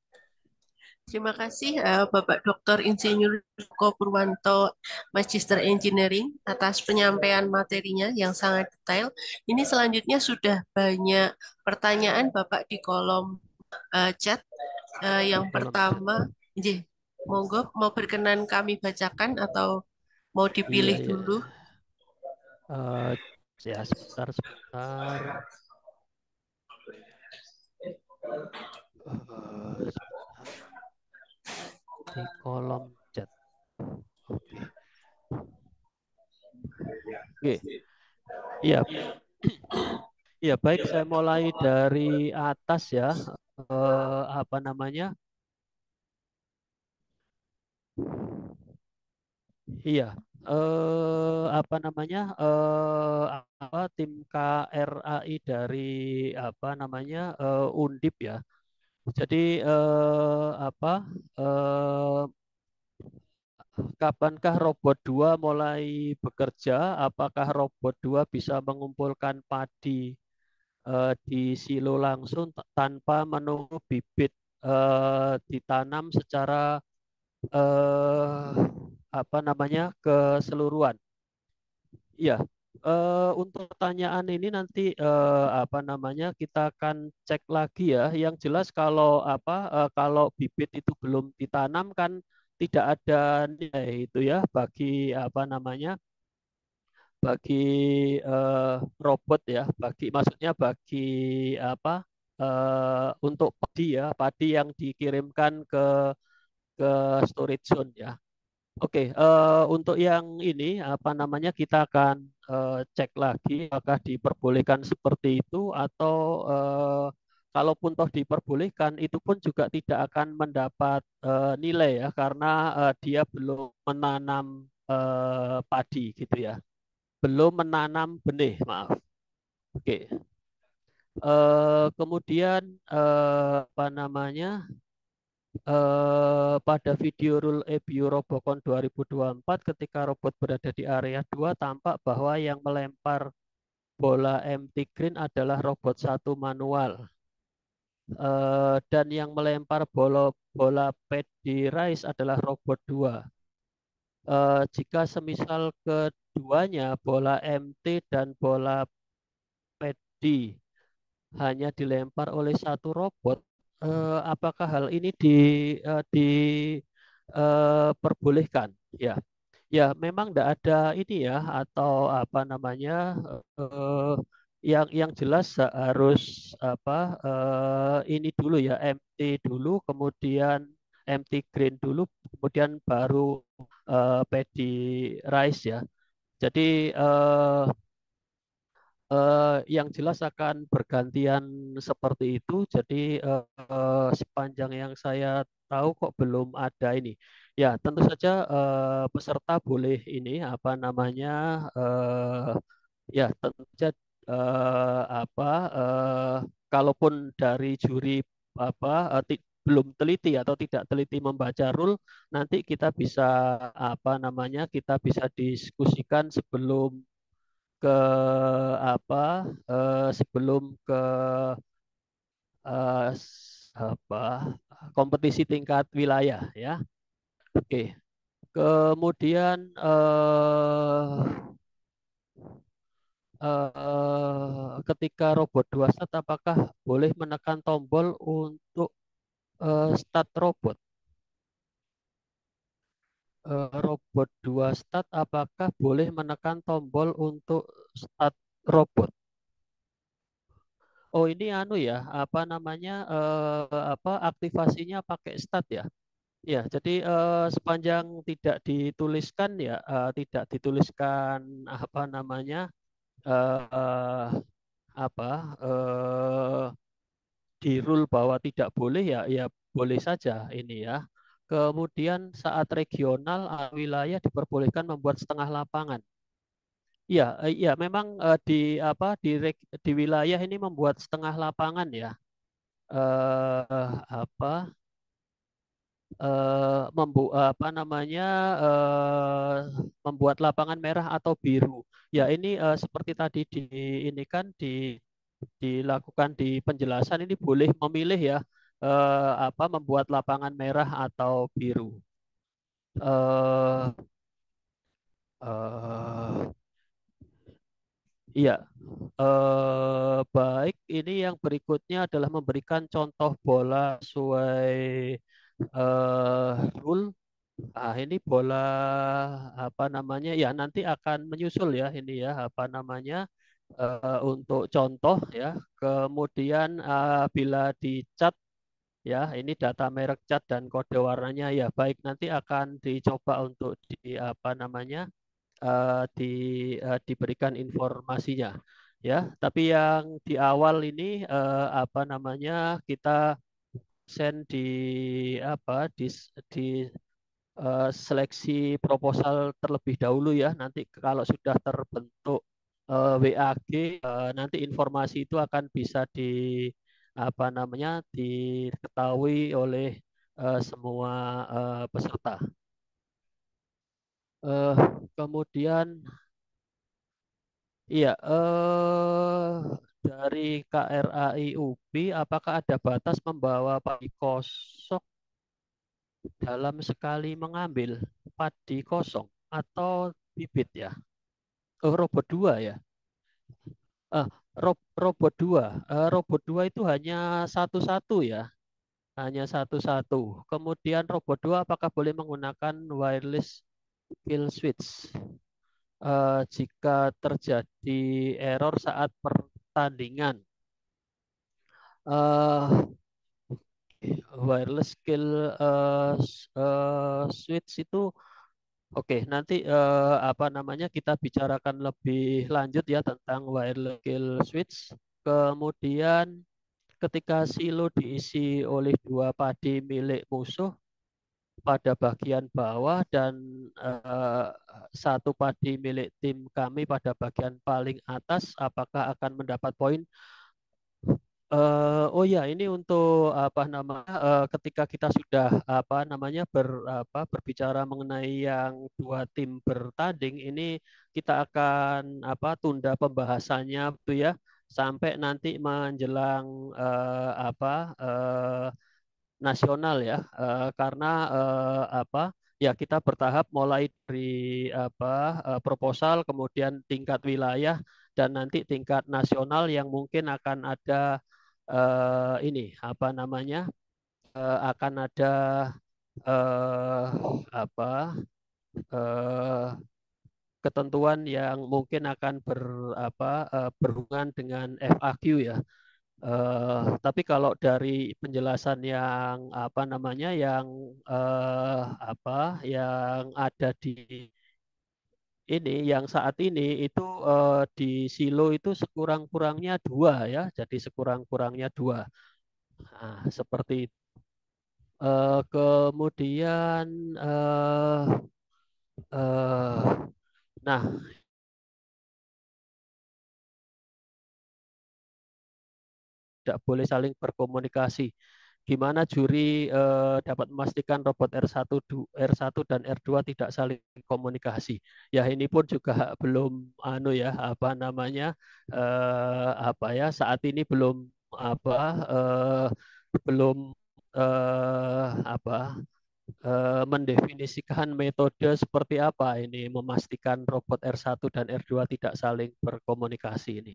S1: Terima kasih Bapak Dr. Insinyur Joko Purwanto, Magister Engineering, atas penyampaian materinya yang sangat detail. Ini selanjutnya sudah banyak pertanyaan Bapak di kolom chat. Yang pertama, monggo mau berkenan kami bacakan atau mau dipilih
S2: Iya.
S1: dulu?
S2: Ya, sebentar. Di kolom chat. Oke. Iya. Iya, baik, saya mulai dari atas ya. Iya. Tim KRAI dari Undip ya. Jadi kapankah robot 2 mulai bekerja? Apakah robot 2 bisa mengumpulkan padi di silo langsung tanpa menunggu bibit ditanam secara keseluruhan? Iya. Untuk pertanyaan ini nanti kita akan cek lagi ya. Yang jelas kalau bibit itu belum ditanam kan tidak ada nilai itu ya bagi robot ya, bagi untuk padi yang dikirimkan ke storage zone ya. Oke, untuk yang ini kita akan cek lagi apakah diperbolehkan seperti itu atau kalaupun toh diperbolehkan itu pun juga tidak akan mendapat nilai ya karena dia belum menanam padi gitu ya. Belum menanam benih, maaf. Oke. Kemudian pada video rule EBU Robocon 2024 ketika robot berada di area 2 tampak bahwa yang melempar bola empty green adalah robot 1 manual. Dan yang melempar bola paddy rice adalah robot 2. Jika semisal keduanya bola empty dan bola paddy hanya dilempar oleh satu robot, apakah hal ini diperbolehkan? Ya, ya memang tidak ada ini ya atau yang jelas harus ini dulu ya empty dulu, kemudian empty green dulu, kemudian baru paddy rice ya. Jadi yang jelas akan bergantian seperti itu. Jadi sepanjang yang saya tahu kok belum ada ini. Ya, tentu saja peserta boleh ini ya tentu saja kalaupun dari juri belum teliti atau tidak teliti membaca rule, nanti kita bisa kita bisa diskusikan ke sebelum ke eh, kompetisi tingkat wilayah ya. Oke. Kemudian ketika robot 2 start apakah boleh menekan tombol untuk start robot? Robot 2 start apakah boleh menekan tombol untuk start robot? Oh ini aktivasinya pakai start ya. Ya, jadi sepanjang tidak dituliskan tidak dituliskan eh, apa eh, di rule bahwa tidak boleh ya boleh saja ini ya. Kemudian saat regional wilayah diperbolehkan membuat setengah lapangan. Iya, memang di wilayah ini membuat setengah lapangan ya. Eh, apa membuat lapangan merah atau biru. Ya ini seperti tadi ini kan dilakukan di penjelasan ini boleh memilih ya membuat lapangan merah atau biru. Eh eh iya, baik. Ini yang berikutnya adalah memberikan contoh bola sesuai rule. Ini bola ya nanti akan menyusul ya ini ya untuk contoh ya. Kemudian bila dicat ya ini data merek cat dan kode warnanya ya baik nanti akan dicoba untuk diberikan informasinya ya. Tapi yang di awal ini kita send di seleksi proposal terlebih dahulu ya. Nanti kalau sudah terbentuk WAG nanti informasi itu akan bisa diketahui oleh semua peserta. Eh, Kemudian iya dari KRAI UB apakah ada batas membawa padi kosong dalam sekali mengambil padi kosong atau bibit ya? Oh, robot 2 ya. Eh, robot 2. Robot 2 itu hanya satu-satu ya. Hanya satu-satu. Kemudian robot 2 apakah boleh menggunakan wireless kill switch? Jika terjadi error saat pertandingan. Wireless kill switch itu oke, nanti kita bicarakan lebih lanjut ya tentang wireless kill switch. Kemudian ketika silo diisi oleh 2 padi milik musuh pada bagian bawah dan 1 padi milik tim kami pada bagian paling atas, apakah akan mendapat poin? Oh ya, ini untuk ketika kita sudah berbicara mengenai yang 2 tim bertanding, ini kita akan tunda pembahasannya itu ya sampai nanti menjelang nasional ya, karena kita bertahap mulai dari proposal, kemudian tingkat wilayah dan nanti tingkat nasional yang mungkin akan ada ini akan ada eh, apa eh, ketentuan yang mungkin akan berhubungan dengan FAQ ya. Tapi kalau dari penjelasan yang yang ada di ini yang saat ini itu di silo itu sekurang-kurangnya 2 ya, jadi sekurang-kurangnya 2. Nah, seperti itu. Kemudian nah tidak boleh saling berkomunikasi. gimana juri dapat memastikan robot R1 dan R2 tidak saling komunikasi. Ya ini pun juga belum ya apa namanya apa ya saat ini belum apa belum apa mendefinisikan metode seperti apa ini memastikan robot R1 dan R2 tidak saling berkomunikasi ini.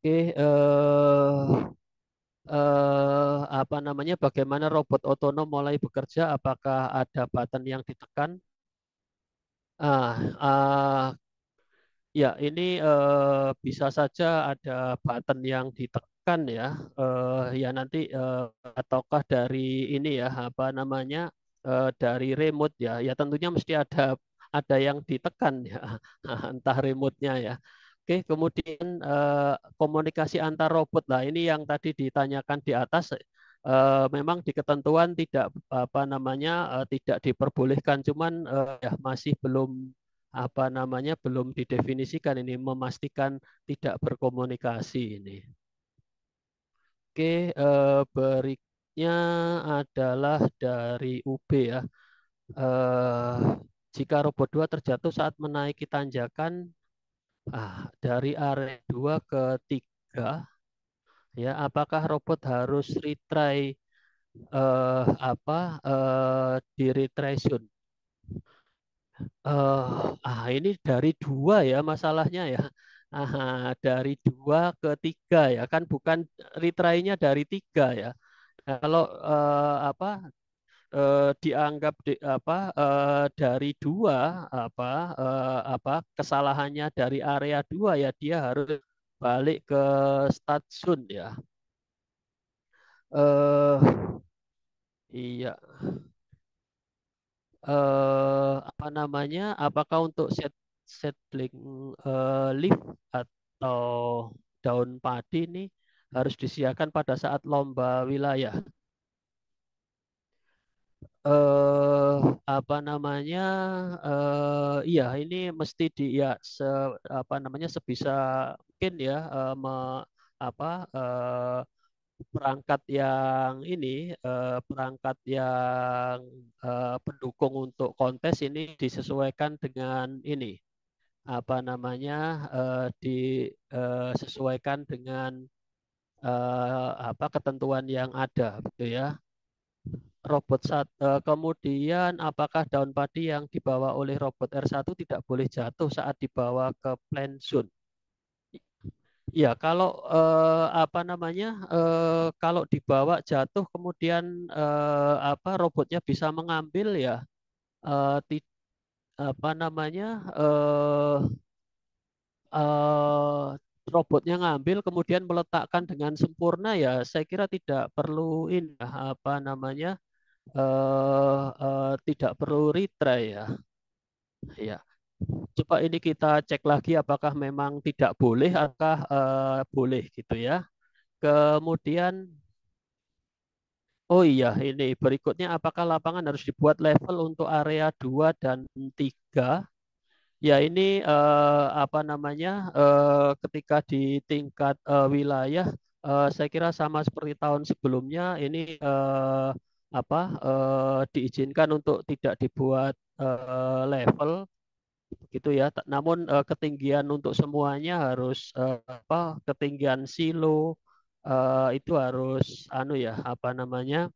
S2: Oke, apa namanya bagaimana robot otonom mulai bekerja? Apakah ada button yang ditekan? Ah, ah, Ya, ini bisa saja ada button yang ditekan ya. Ya nanti ataukah dari ini ya apa namanya dari remote ya. Ya tentunya mesti ada yang ditekan ya, entah remote-nya ya. Oke, kemudian komunikasi antar robot lah. Ini yang tadi ditanyakan di atas. Memang di ketentuan tidak apa namanya tidak diperbolehkan, cuman ya masih belum apa namanya belum didefinisikan ini memastikan tidak berkomunikasi ini. Oke, berikutnya adalah dari UB ya. Eh, Jika robot 2 terjatuh saat menaiki tanjakan dari area 2 ke 3 ya, apakah robot harus retry di retraction? Ini dari 2 ya masalahnya ya. Dari 2 ke 3 ya kan bukan retry-nya dari 3 ya. Nah, kalau dianggap dari 2 kesalahannya dari area 2 ya dia harus balik ke stasiun ya. Eh iya apa namanya? Apakah untuk settling lift atau daun padi ini harus disediakan pada saat lomba wilayah? Apa namanya? Iya, ini mesti ya apa namanya sebisa mungkin ya apa perangkat yang ini perangkat yang pendukung untuk kontes ini disesuaikan dengan ini apa namanya disesuaikan dengan apa ketentuan yang ada gitu ya. Kemudian apakah daun padi yang dibawa oleh robot R1 tidak boleh jatuh saat dibawa ke plant zone? Ya, kalau apa namanya, kalau dibawa jatuh kemudian robotnya bisa mengambil ya, eh, ti- apa namanya, eh, robotnya ngambil kemudian meletakkan dengan sempurna ya, saya kira tidak perlu ini apa namanya, tidak perlu retry ya. Ya, coba ini kita cek lagi apakah memang tidak boleh atau boleh gitu ya. Kemudian oh iya, ini berikutnya apakah lapangan harus dibuat level untuk area 2 dan 3? Ya ini apa namanya ketika di tingkat wilayah saya kira sama seperti tahun sebelumnya ini diizinkan untuk tidak dibuat level gitu ya. Namun ketinggian untuk semuanya harus ketinggian silo itu harus ya apa namanya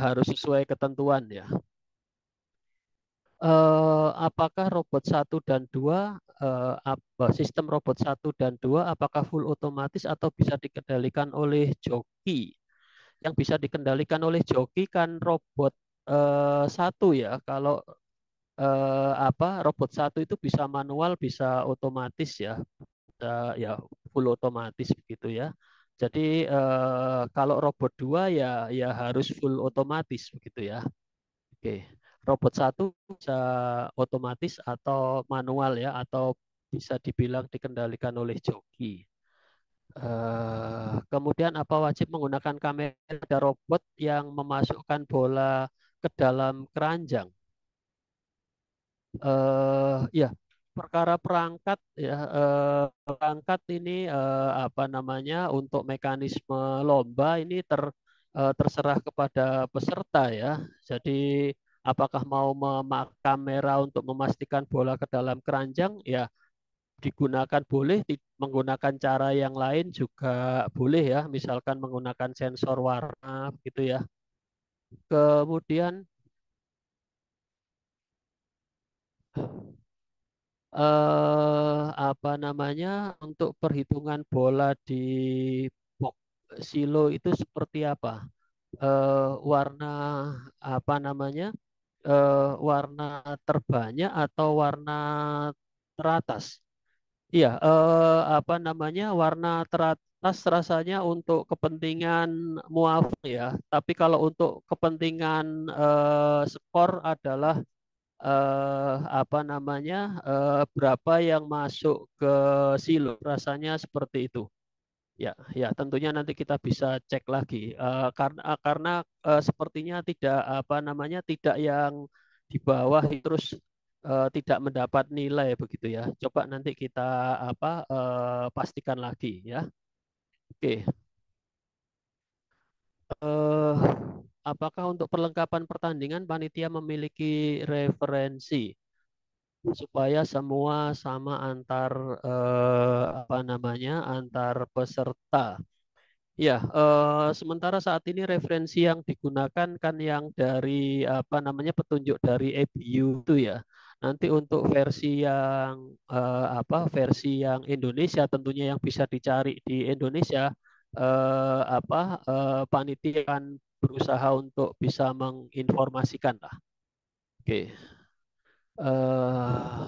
S2: harus sesuai ketentuan ya. Apakah robot 1 dan 2 sistem robot 1 dan 2 apakah full otomatis atau bisa dikendalikan oleh joki? Yang bisa dikendalikan oleh joki kan robot 1 ya. Kalau robot 1 itu bisa manual, bisa otomatis ya. Ya full otomatis begitu ya. Jadi kalau robot 2 ya harus full otomatis begitu ya. Oke. Robot 1 bisa otomatis atau manual ya atau bisa dibilang dikendalikan oleh joki. Kemudian apa wajib menggunakan kamera pada robot yang memasukkan bola ke dalam keranjang? Ya, perkara perangkat ya, perangkat ini apa namanya, untuk mekanisme lomba ini terserah kepada peserta ya. Jadi apakah mau memakai kamera untuk memastikan bola ke dalam keranjang ya digunakan, boleh menggunakan cara yang lain juga boleh ya, misalkan menggunakan sensor warna gitu ya. Kemudian apa namanya, untuk perhitungan bola di box silo itu seperti apa? Warna apa namanya? Warna terbanyak atau warna teratas? Iya, apa namanya, warna teratas rasanya untuk kepentingan muaf ya. Tapi kalau untuk kepentingan skor adalah apa namanya, berapa yang masuk ke silo. Rasanya seperti itu. Ya, ya tentunya nanti kita bisa cek lagi karena sepertinya tidak apa namanya, tidak yang di bawah terus tidak mendapat nilai begitu ya. Coba nanti kita apa pastikan lagi ya. Oke. eh Apakah untuk perlengkapan pertandingan panitia memiliki referensi supaya semua sama antar apa namanya, antar peserta? Ya, sementara saat ini referensi yang digunakan kan yang dari apa namanya, petunjuk dari EBU itu ya. Nanti untuk versi yang versi yang Indonesia tentunya yang bisa dicari di Indonesia, panitia akan berusaha untuk bisa menginformasikan lah. Oke. Eh,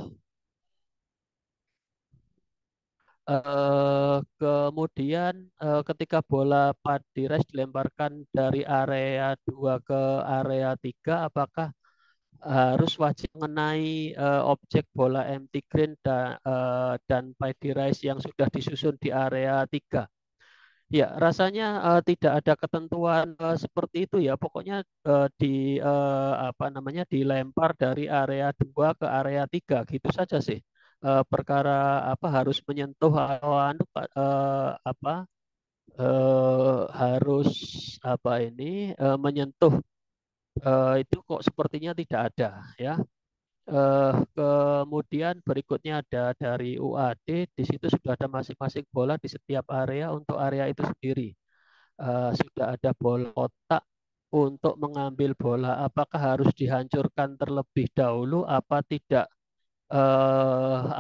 S2: Kemudian ketika bola padi race dilemparkan dari area 2 ke area 3, apakah harus wajib mengenai objek bola empty green dan padi race yang sudah disusun di area 3? Ya, rasanya tidak ada ketentuan seperti itu ya. Pokoknya apa namanya, dilempar dari area 2 ke area 3 gitu saja sih. Perkara apa harus menyentuh atau harus apa ini menyentuh itu kok sepertinya tidak ada ya. Kemudian berikutnya ada dari UAD, di situ sudah ada masing-masing bola di setiap area untuk area itu sendiri. Sudah ada bola kotak untuk mengambil bola. Apakah harus dihancurkan terlebih dahulu? Apa tidak?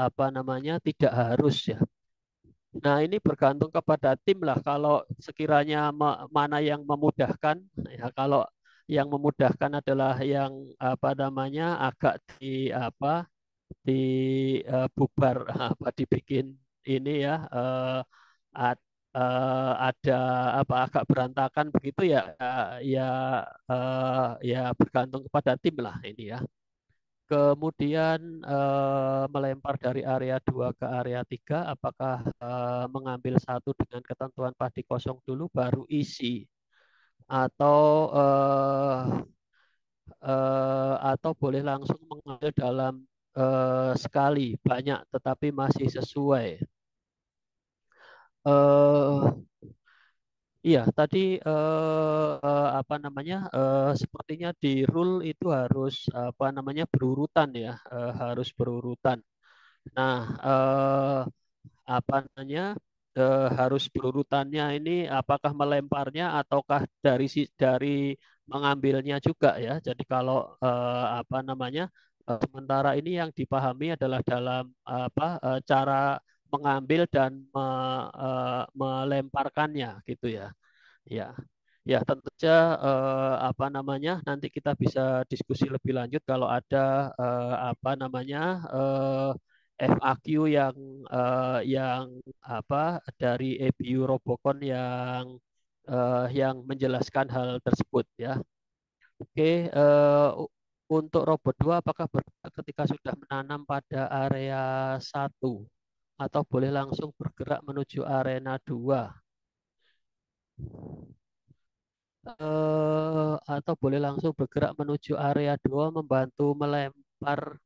S2: Apa namanya? Tidak harus ya. Nah, ini bergantung kepada tim lah. Kalau sekiranya mana yang memudahkan, ya kalau yang memudahkan adalah yang apa namanya, agak di bubar apa dibikin ini ya, ada apa agak berantakan begitu ya, ya ya bergantung kepada tim lah ini ya. Kemudian melempar dari area 2 ke area 3, apakah mengambil satu dengan ketentuan padi kosong dulu baru isi, atau atau boleh langsung mengambil dalam sekali banyak tetapi masih sesuai. eh Iya, tadi apa namanya, sepertinya di rule itu harus apa namanya berurutan ya, harus berurutan. Nah, apa namanya, harus berurutannya ini apakah melemparnya ataukah dari mengambilnya juga ya. Jadi kalau apa namanya, sementara ini yang dipahami adalah dalam apa cara mengambil dan melemparkannya gitu ya. Ya, ya tentu saja apa namanya, nanti kita bisa diskusi lebih lanjut kalau ada apa namanya FAQ yang apa dari EBU Robocon yang menjelaskan hal tersebut ya. Oke, untuk robot 2 apakah bergerak ketika sudah menanam pada area 1 atau boleh langsung bergerak menuju arena 2? Atau boleh langsung bergerak menuju area 2 membantu melempar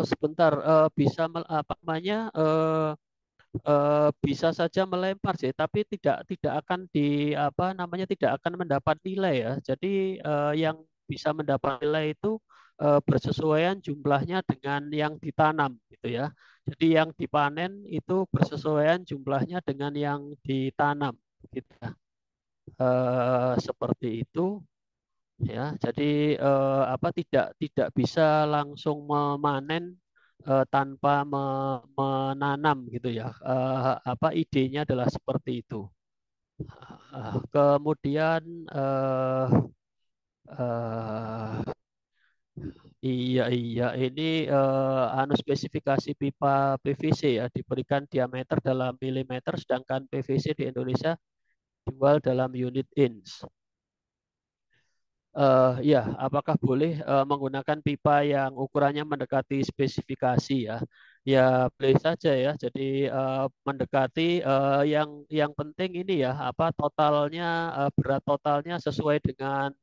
S2: Sebentar, bisa apa namanya, bisa saja melempar sih, tapi tidak akan apa namanya, tidak akan mendapat nilai ya. Jadi yang bisa mendapat nilai itu bersesuaian jumlahnya dengan yang ditanam gitu ya. Jadi yang dipanen itu bersesuaian jumlahnya dengan yang ditanam gitu ya. Seperti itu ya. Jadi apa, tidak bisa langsung memanen tanpa menanam gitu ya. Apa idenya adalah seperti itu. Kemudian eh, iya iya ini anu spesifikasi pipa PVC ya, diberikan diameter dalam milimeter, sedangkan PVC di Indonesia dijual dalam unit inch. Ya, apakah boleh menggunakan pipa yang ukurannya mendekati spesifikasi ya? Ya, boleh saja ya. Jadi mendekati yang penting ini ya, apa totalnya, berat totalnya sesuai dengan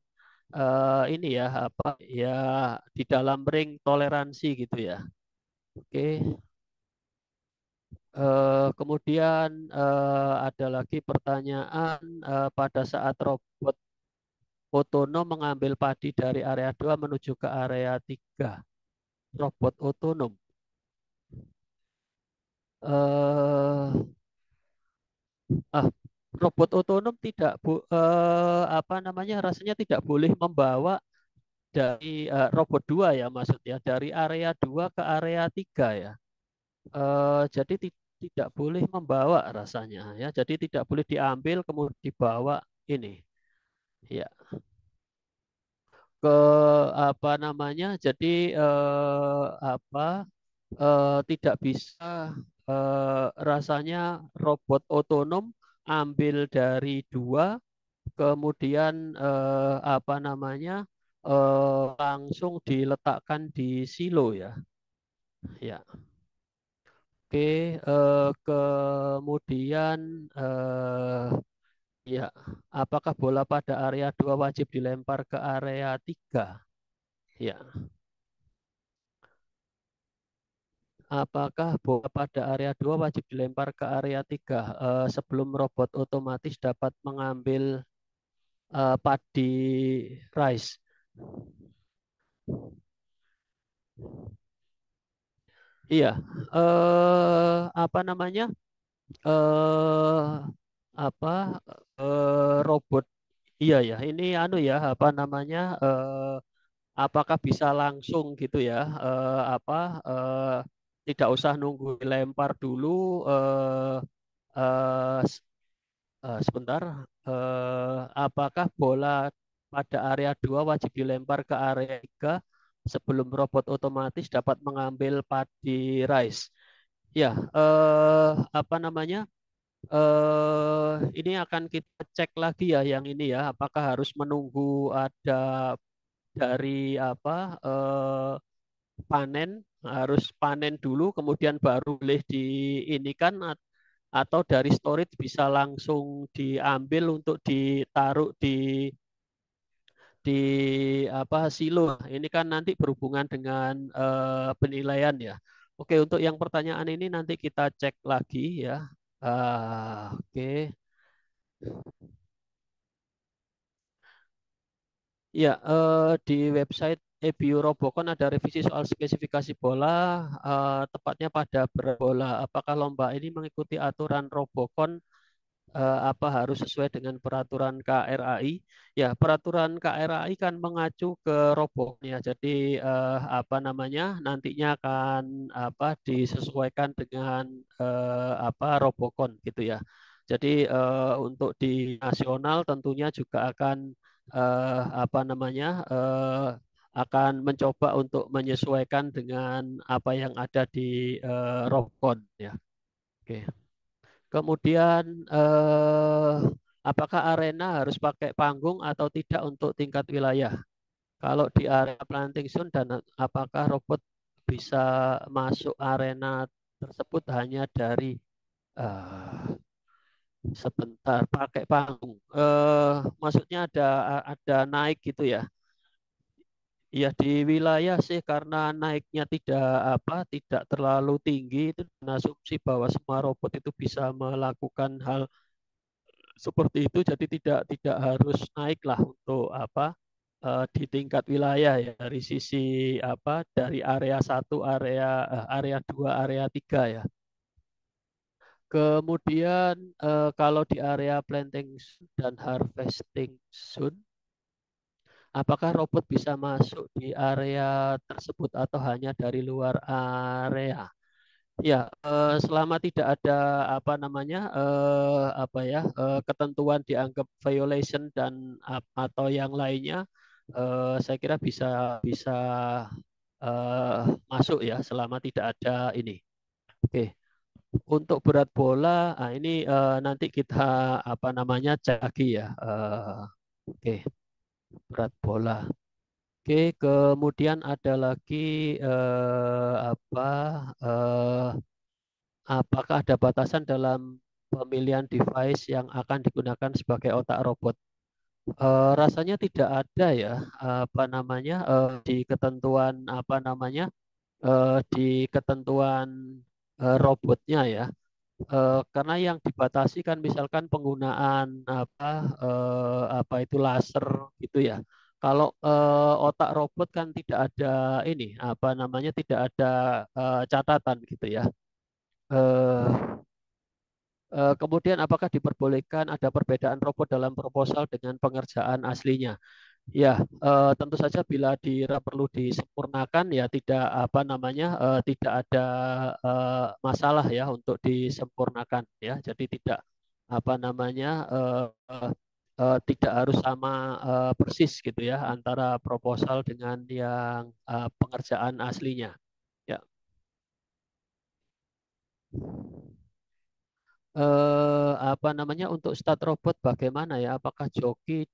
S2: ini ya, apa ya, di dalam ring toleransi gitu ya. Oke. Kemudian ada lagi pertanyaan, pada saat robot otonom mengambil padi dari area 2 menuju ke area 3. Robot otonom. Eh, ah, Robot otonom tidak apa namanya, rasanya tidak boleh membawa dari robot 2 ya, maksudnya dari area 2 ke area 3 ya. Jadi tidak boleh membawa rasanya ya. Jadi tidak boleh diambil kemudian dibawa ini. Ya, ke apa namanya? Jadi apa, tidak bisa rasanya robot otonom ambil dari 2 kemudian apa namanya, langsung diletakkan di silo ya. Ya. Oke, kemudian ya, apakah bola pada area 2 wajib dilempar ke area 3? Ya. Apakah bola pada area 2 wajib dilempar ke area 3 sebelum robot otomatis dapat mengambil padi rice? Iya, apa namanya? eh apa Robot, iya ya, ini anu ya, apa namanya, apakah bisa langsung gitu ya, apa, tidak usah nunggu dilempar dulu, eh, sebentar, apakah bola pada area 2 wajib dilempar ke area 3 sebelum robot otomatis dapat mengambil padi rice? Ya, apa namanya? Ini akan kita cek lagi ya yang ini ya, apakah harus menunggu ada dari apa, panen, harus panen dulu kemudian baru boleh diinikan, atau dari storage bisa langsung diambil untuk ditaruh di apa, silo. Ini kan nanti berhubungan dengan penilaian ya. Oke, untuk yang pertanyaan ini nanti kita cek lagi ya. Oke. Ya, di website EBU Robocon ada revisi soal spesifikasi bola, tepatnya pada berat bola. Apakah lomba ini mengikuti aturan Robocon, apa harus sesuai dengan peraturan KRAI? Ya, peraturan KRAI kan mengacu ke Robocon ya. Jadi apa namanya, nantinya akan apa disesuaikan dengan apa Robocon gitu ya. Jadi untuk di nasional tentunya juga akan apa namanya, akan mencoba untuk menyesuaikan dengan apa yang ada di Robocon ya. Oke. Kemudian apakah arena harus pakai panggung atau tidak untuk tingkat wilayah? Kalau di area planting zone, dan apakah robot bisa masuk arena tersebut hanya dari eh, sebentar pakai panggung? Maksudnya ada naik gitu ya? Ya di wilayah sih karena naiknya tidak terlalu tinggi itu asumsi bahwa semua robot itu bisa melakukan hal seperti itu jadi tidak harus naik lah untuk di tingkat wilayah ya dari sisi dari area satu area 2 area 3 ya. Kemudian kalau di area planting dan harvesting zone, apakah robot bisa masuk di area tersebut atau hanya dari luar area? Ya, selama tidak ada ketentuan dianggap violation dan atau yang lainnya, saya kira bisa bisa masuk ya selama tidak ada ini. Oke, untuk berat bola, ini nanti kita cek lagi ya. Oke, berat bola. Oke, kemudian ada lagi apakah ada batasan dalam pemilihan device yang akan digunakan sebagai otak robot? Rasanya tidak ada ya, di ketentuan di ketentuan robotnya ya. Karena yang dibatasi kan misalkan penggunaan itu laser gitu ya. Kalau otak robot kan tidak ada ini tidak ada catatan gitu ya. Eh, Kemudian apakah diperbolehkan ada perbedaan robot dalam proposal dengan pengerjaan aslinya? Ya, tentu saja bila perlu disempurnakan ya tidak ada masalah ya untuk disempurnakan ya. Jadi tidak tidak harus sama persis gitu ya antara proposal dengan yang pengerjaan aslinya. Ya. Untuk start robot bagaimana ya? Apakah joki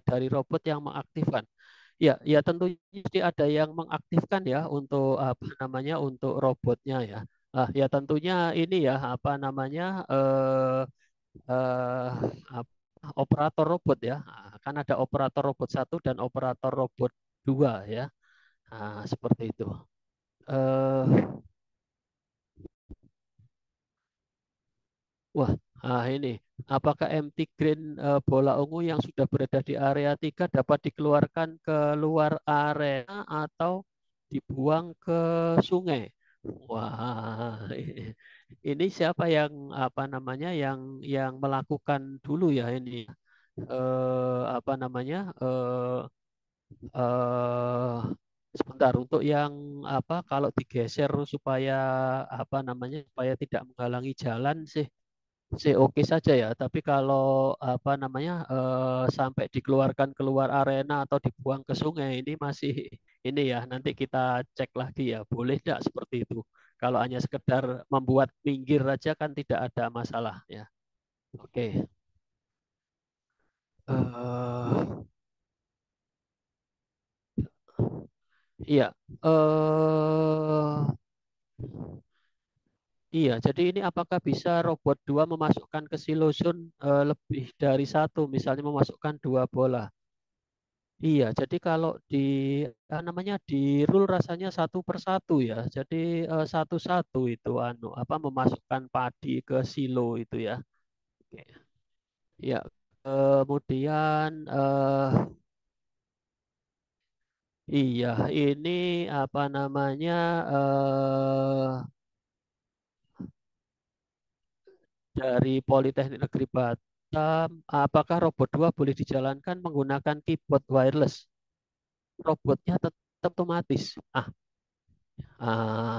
S2: dari robot yang mengaktifkan? Ya, ya tentunya ada yang mengaktifkan ya untuk untuk robotnya ya. Ya tentunya ini ya eh, operator robot ya. Kan ada operator robot satu dan operator robot dua ya. Seperti itu. Eh, Wah, ini. Apakah empty green bola ungu yang sudah berada di area 3 dapat dikeluarkan ke luar area atau dibuang ke sungai? Wah, ini siapa yang yang melakukan dulu ya ini? Eh, apa namanya? eh eh, Sebentar untuk yang kalau digeser supaya supaya tidak menghalangi jalan sih oke saja ya. Tapi kalau sampai dikeluarkan keluar arena atau dibuang ke sungai ini masih ini ya. Nanti kita cek lagi ya. Boleh tidak seperti itu? Kalau hanya sekedar membuat minggir aja kan tidak ada masalah ya. Oke. Iya. Eh Iya, jadi ini apakah bisa robot 2 memasukkan ke silozon lebih dari satu, misalnya memasukkan 2 bola? Iya, jadi kalau di rule rasanya 1/1 ya. Jadi satu-satu itu memasukkan padi ke silo itu ya. Oke. Ya, kemudian iya ini dari Politeknik Negeri Batam, apakah robot 2 boleh dijalankan menggunakan keyboard wireless? Robotnya tetap otomatis.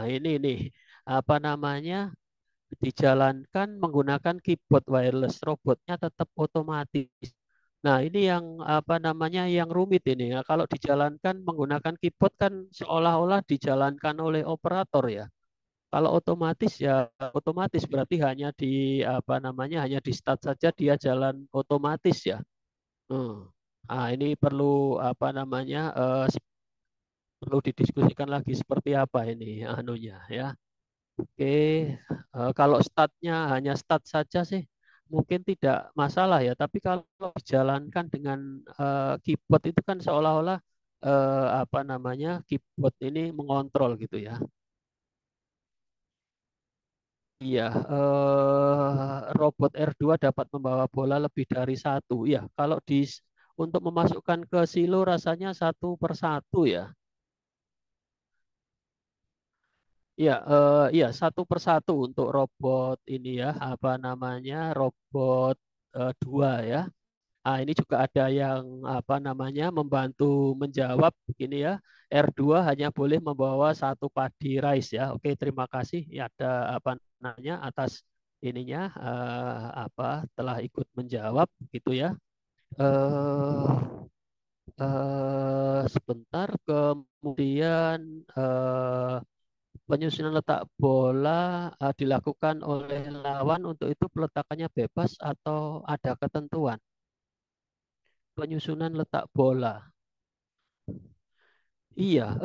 S2: Ini nih dijalankan menggunakan keyboard wireless, robotnya tetap otomatis. Nah, ini yang yang rumit ini ya. Kalau dijalankan menggunakan keyboard kan seolah-olah dijalankan oleh operator ya. Kalau otomatis ya otomatis berarti hanya hanya di start saja dia jalan otomatis ya. Hmm. Ini perlu perlu didiskusikan lagi seperti apa ini anunya ya. Oke, kalau startnya hanya start saja sih mungkin tidak masalah ya. Tapi kalau dijalankan dengan keyboard itu kan seolah-olah apa namanya keyboard ini mengontrol gitu ya. Iya, robot R2 dapat membawa bola lebih dari satu. Ya, kalau untuk memasukkan ke silo rasanya satu per satu ya. Iya, satu per satu untuk robot ini ya, apa namanya robot dua ya. Ah, ini juga ada yang apa namanya membantu menjawab begini ya. R2 hanya boleh membawa satu padi rice ya. Oke, terima kasih. Ya, ada apa namanya atas ininya apa telah ikut menjawab gitu ya. Eh sebentar kemudian penyusunan letak bola dilakukan oleh lawan untuk itu peletakannya bebas atau ada ketentuan. Penyusunan letak bola. Iya,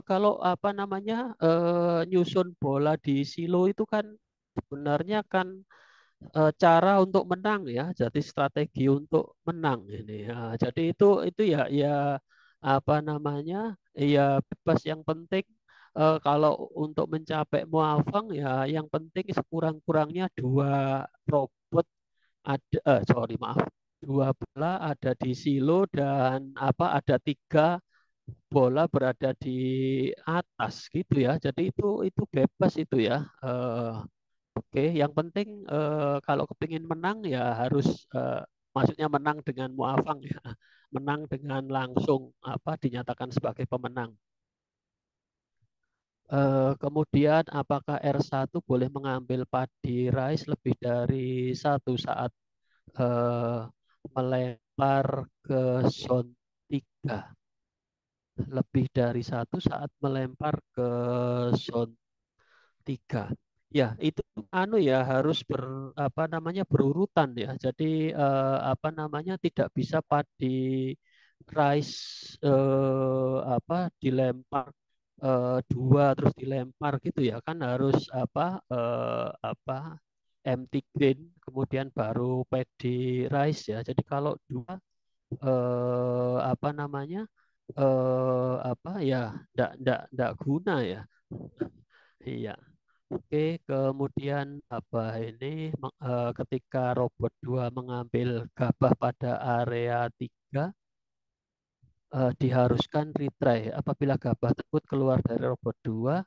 S2: kalau apa namanya nyusun bola di silo itu kan sebenarnya kan cara untuk menang ya, jadi strategi untuk menang ini. Ya, jadi itu ya apa namanya ya bebas yang penting kalau untuk mencapai muafang ya yang penting sekurang-kurangnya dua robot ada sorry maaf dua bola ada di silo dan apa ada tiga bola berada di atas gitu ya. Jadi itu bebas itu ya. Oke, yang penting kalau kepingin menang ya harus maksudnya menang dengan muafang ya. Menang dengan langsung apa dinyatakan sebagai pemenang. Kemudian apakah R1 boleh mengambil padi rice lebih dari satu saat melempar ke zone 3? Lebih dari satu saat melempar ke zone 3. Ya, itu anu ya harus apa namanya berurutan ya. Jadi apa namanya tidak bisa padi rice apa dilempar dua terus dilempar gitu ya. Kan harus apa empty green kemudian baru padi rice ya. Jadi kalau dua apa namanya apa ya ndak guna ya. Iya. Oke, kemudian apa ini ketika robot 2 mengambil gabah pada area 3 diharuskan retry apabila gabah tersebut keluar dari robot 2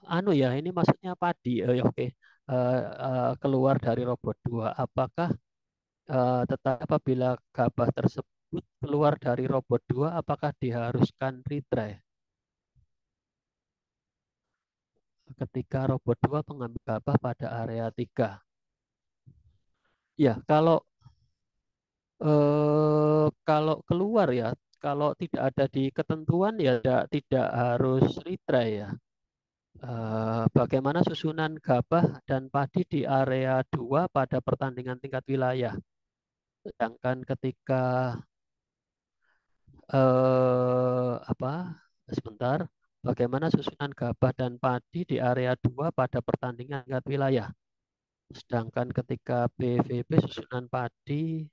S2: anu ya ini maksudnya padi ya, oke. Keluar dari robot 2 apakah tetapi apabila gabah tersebut keluar dari robot 2 apakah diharuskan retry ketika robot 2 mengambil gabah pada area 3? Ya, kalau keluar ya, kalau tidak ada di ketentuan ya tidak harus retry ya. Bagaimana susunan gabah dan padi di area 2 pada pertandingan tingkat wilayah? Sedangkan ketika apa? Sebentar. Bagaimana susunan gabah dan padi di area 2 pada pertandingan tingkat wilayah? Sedangkan ketika PVB susunan padi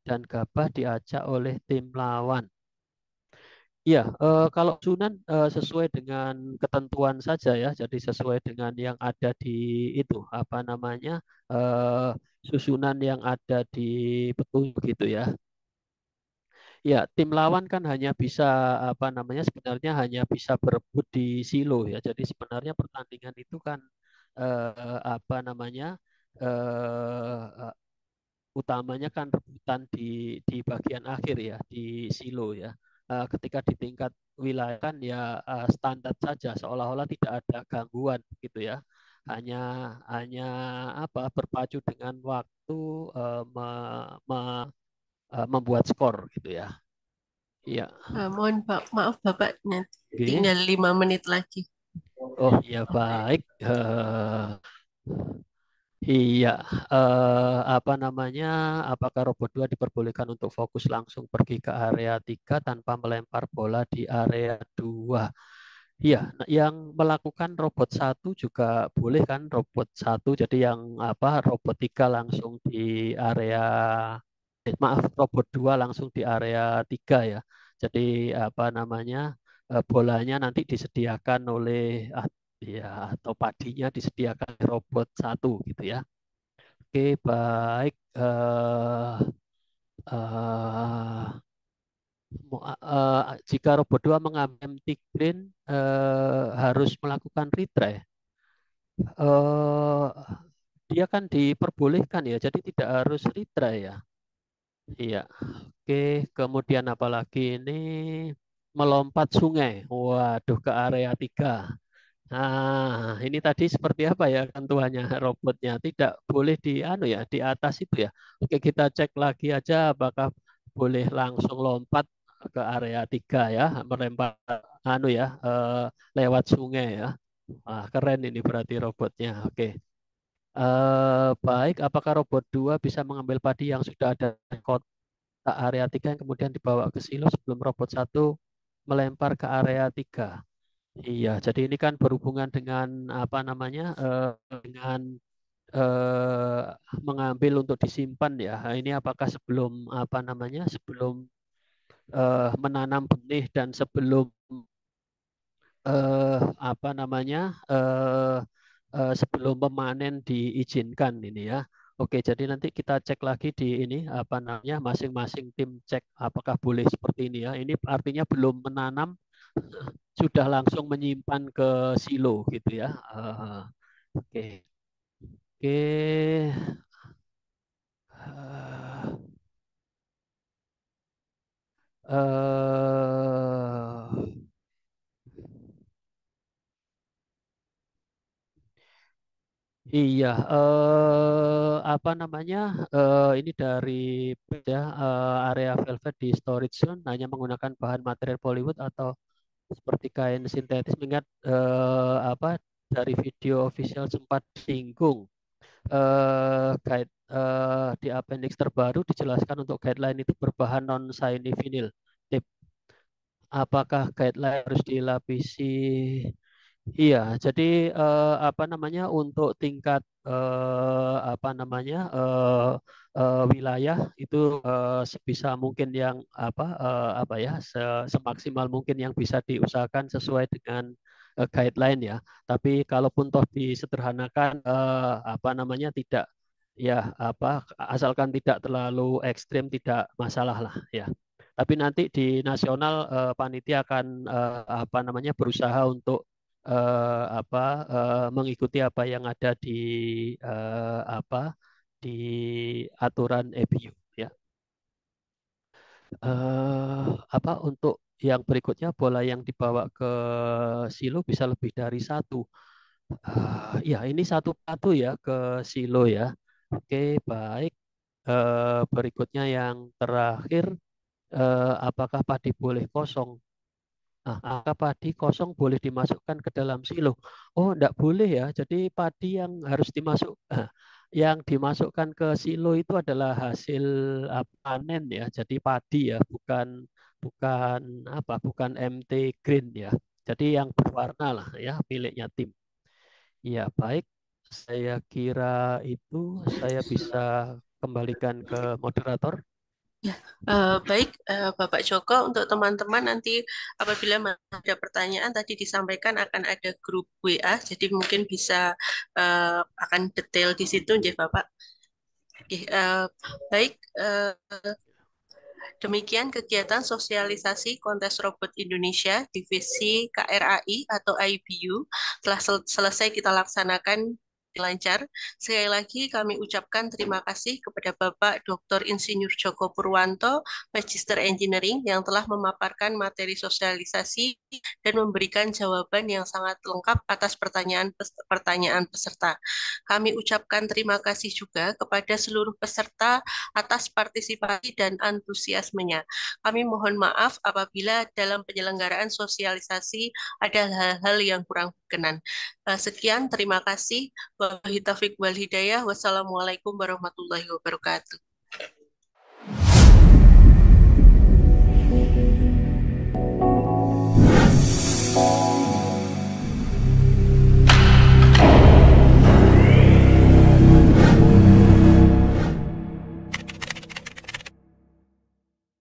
S2: dan gabah diajak oleh tim lawan. Iya, kalau susunan sesuai dengan ketentuan saja ya, jadi sesuai dengan yang ada di itu apa namanya susunan yang ada di petunjuk gitu ya. Ya, tim lawan kan hanya bisa apa namanya sebenarnya hanya bisa berebut di silo ya. Jadi sebenarnya pertandingan itu kan apa namanya eh, utamanya kan rebutan di bagian akhir ya di silo ya. Ketika di tingkat wilayah kan ya standar saja seolah-olah tidak ada gangguan gitu ya. Hanya hanya apa berpacu dengan waktu membuat skor gitu ya. Iya.
S1: Mohon maaf Bapak, nanti
S2: Oke.
S1: tinggal 5 menit lagi.
S2: Oh ya baik. Iya, apa namanya? Apakah robot 2 diperbolehkan untuk fokus langsung pergi ke area 3 tanpa melempar bola di area 2? Iya, nah, yang melakukan robot 1 juga boleh kan robot 1. Jadi yang apa robot 3 langsung di area maaf robot 2 langsung di area 3 ya. Jadi apa namanya bolanya nanti disediakan oleh ya atau padinya disediakan oleh robot satu gitu ya. Oke, baik. Eh, jika robot 2 mengambil empty green harus melakukan retry. Eh, dia kan diperbolehkan ya, jadi tidak harus retry ya. Iya. Oke, kemudian apalagi ini melompat sungai. Waduh, ke area 3. Nah, ini tadi seperti apa ya ketentuannya robotnya? Tidak boleh di anu ya, di atas itu ya. Oke, kita cek lagi aja apakah boleh langsung lompat ke area 3 ya, melempar anu ya, lewat sungai ya. Wah, keren ini berarti robotnya. Oke. Baik, apakah robot 2 bisa mengambil padi yang sudah ada di kotak area 3 yang kemudian dibawa ke silo sebelum robot 1 melempar ke area 3? Iya, jadi ini kan berhubungan dengan apa namanya dengan eh, mengambil untuk disimpan ya. Nah, ini apakah sebelum apa namanya sebelum menanam benih dan sebelum apa namanya sebelum memanen diizinkan ini ya. Oke, jadi nanti kita cek lagi di ini apa namanya masing-masing tim cek apakah boleh seperti ini ya. Ini artinya belum menanam sudah langsung menyimpan ke silo gitu ya. Oke, oke. Uh, Iya, apa namanya? Ini dari ya, area velvet di storage zone hanya menggunakan bahan material Bollywood atau seperti kain sintetis. Mengingat apa dari video official sempat singgung guide di appendix terbaru dijelaskan untuk guideline itu berbahan non shiny vinyl. Tip, apakah guideline harus dilapisi? Iya, jadi apa namanya untuk tingkat apa namanya wilayah itu sebisa mungkin yang apa ya semaksimal mungkin yang bisa diusahakan sesuai dengan guideline ya. Tapi kalaupun toh disederhanakan apa namanya tidak ya apa asalkan tidak terlalu ekstrim tidak masalah lah ya. Tapi nanti di nasional panitia akan apa namanya berusaha untuk mengikuti apa yang ada di apa di aturan EBU ya. Apa untuk yang berikutnya bola yang dibawa ke silo bisa lebih dari satu. Ya ini satu ya ke silo ya. Oke, baik. Berikutnya yang terakhir, apakah padi boleh kosong? Nah, angka padi kosong boleh dimasukkan ke dalam silo. Oh, enggak boleh ya. Jadi padi yang harus yang dimasukkan ke silo itu adalah hasil panen ya. Jadi padi ya, bukan bukan bukan MT green ya. Jadi yang berwarna lah ya, miliknya tim. Ya, baik. Saya kira itu saya bisa kembalikan ke moderator.
S1: Ya, baik Bapak Joko, untuk teman-teman nanti apabila ada pertanyaan tadi disampaikan akan ada grup WA, jadi mungkin bisa akan detail di situ, ya Bapak. Oke, baik. Demikian kegiatan sosialisasi kontes robot Indonesia divisi KRAI atau IBU telah selesai kita laksanakan lancar. Sekali lagi kami ucapkan terima kasih kepada Bapak Dr. Insinyur Joko Purwanto, Magister Engineering yang telah memaparkan materi sosialisasi dan memberikan jawaban yang sangat lengkap atas pertanyaan peserta. Kami ucapkan terima kasih juga kepada seluruh peserta atas partisipasi dan antusiasmenya. Kami mohon maaf apabila dalam penyelenggaraan sosialisasi ada hal-hal yang kurang berkenan. Sekian, terima kasih. Wabillahi taufiq wal hidayah. Wassalamualaikum warahmatullahi wabarakatuh.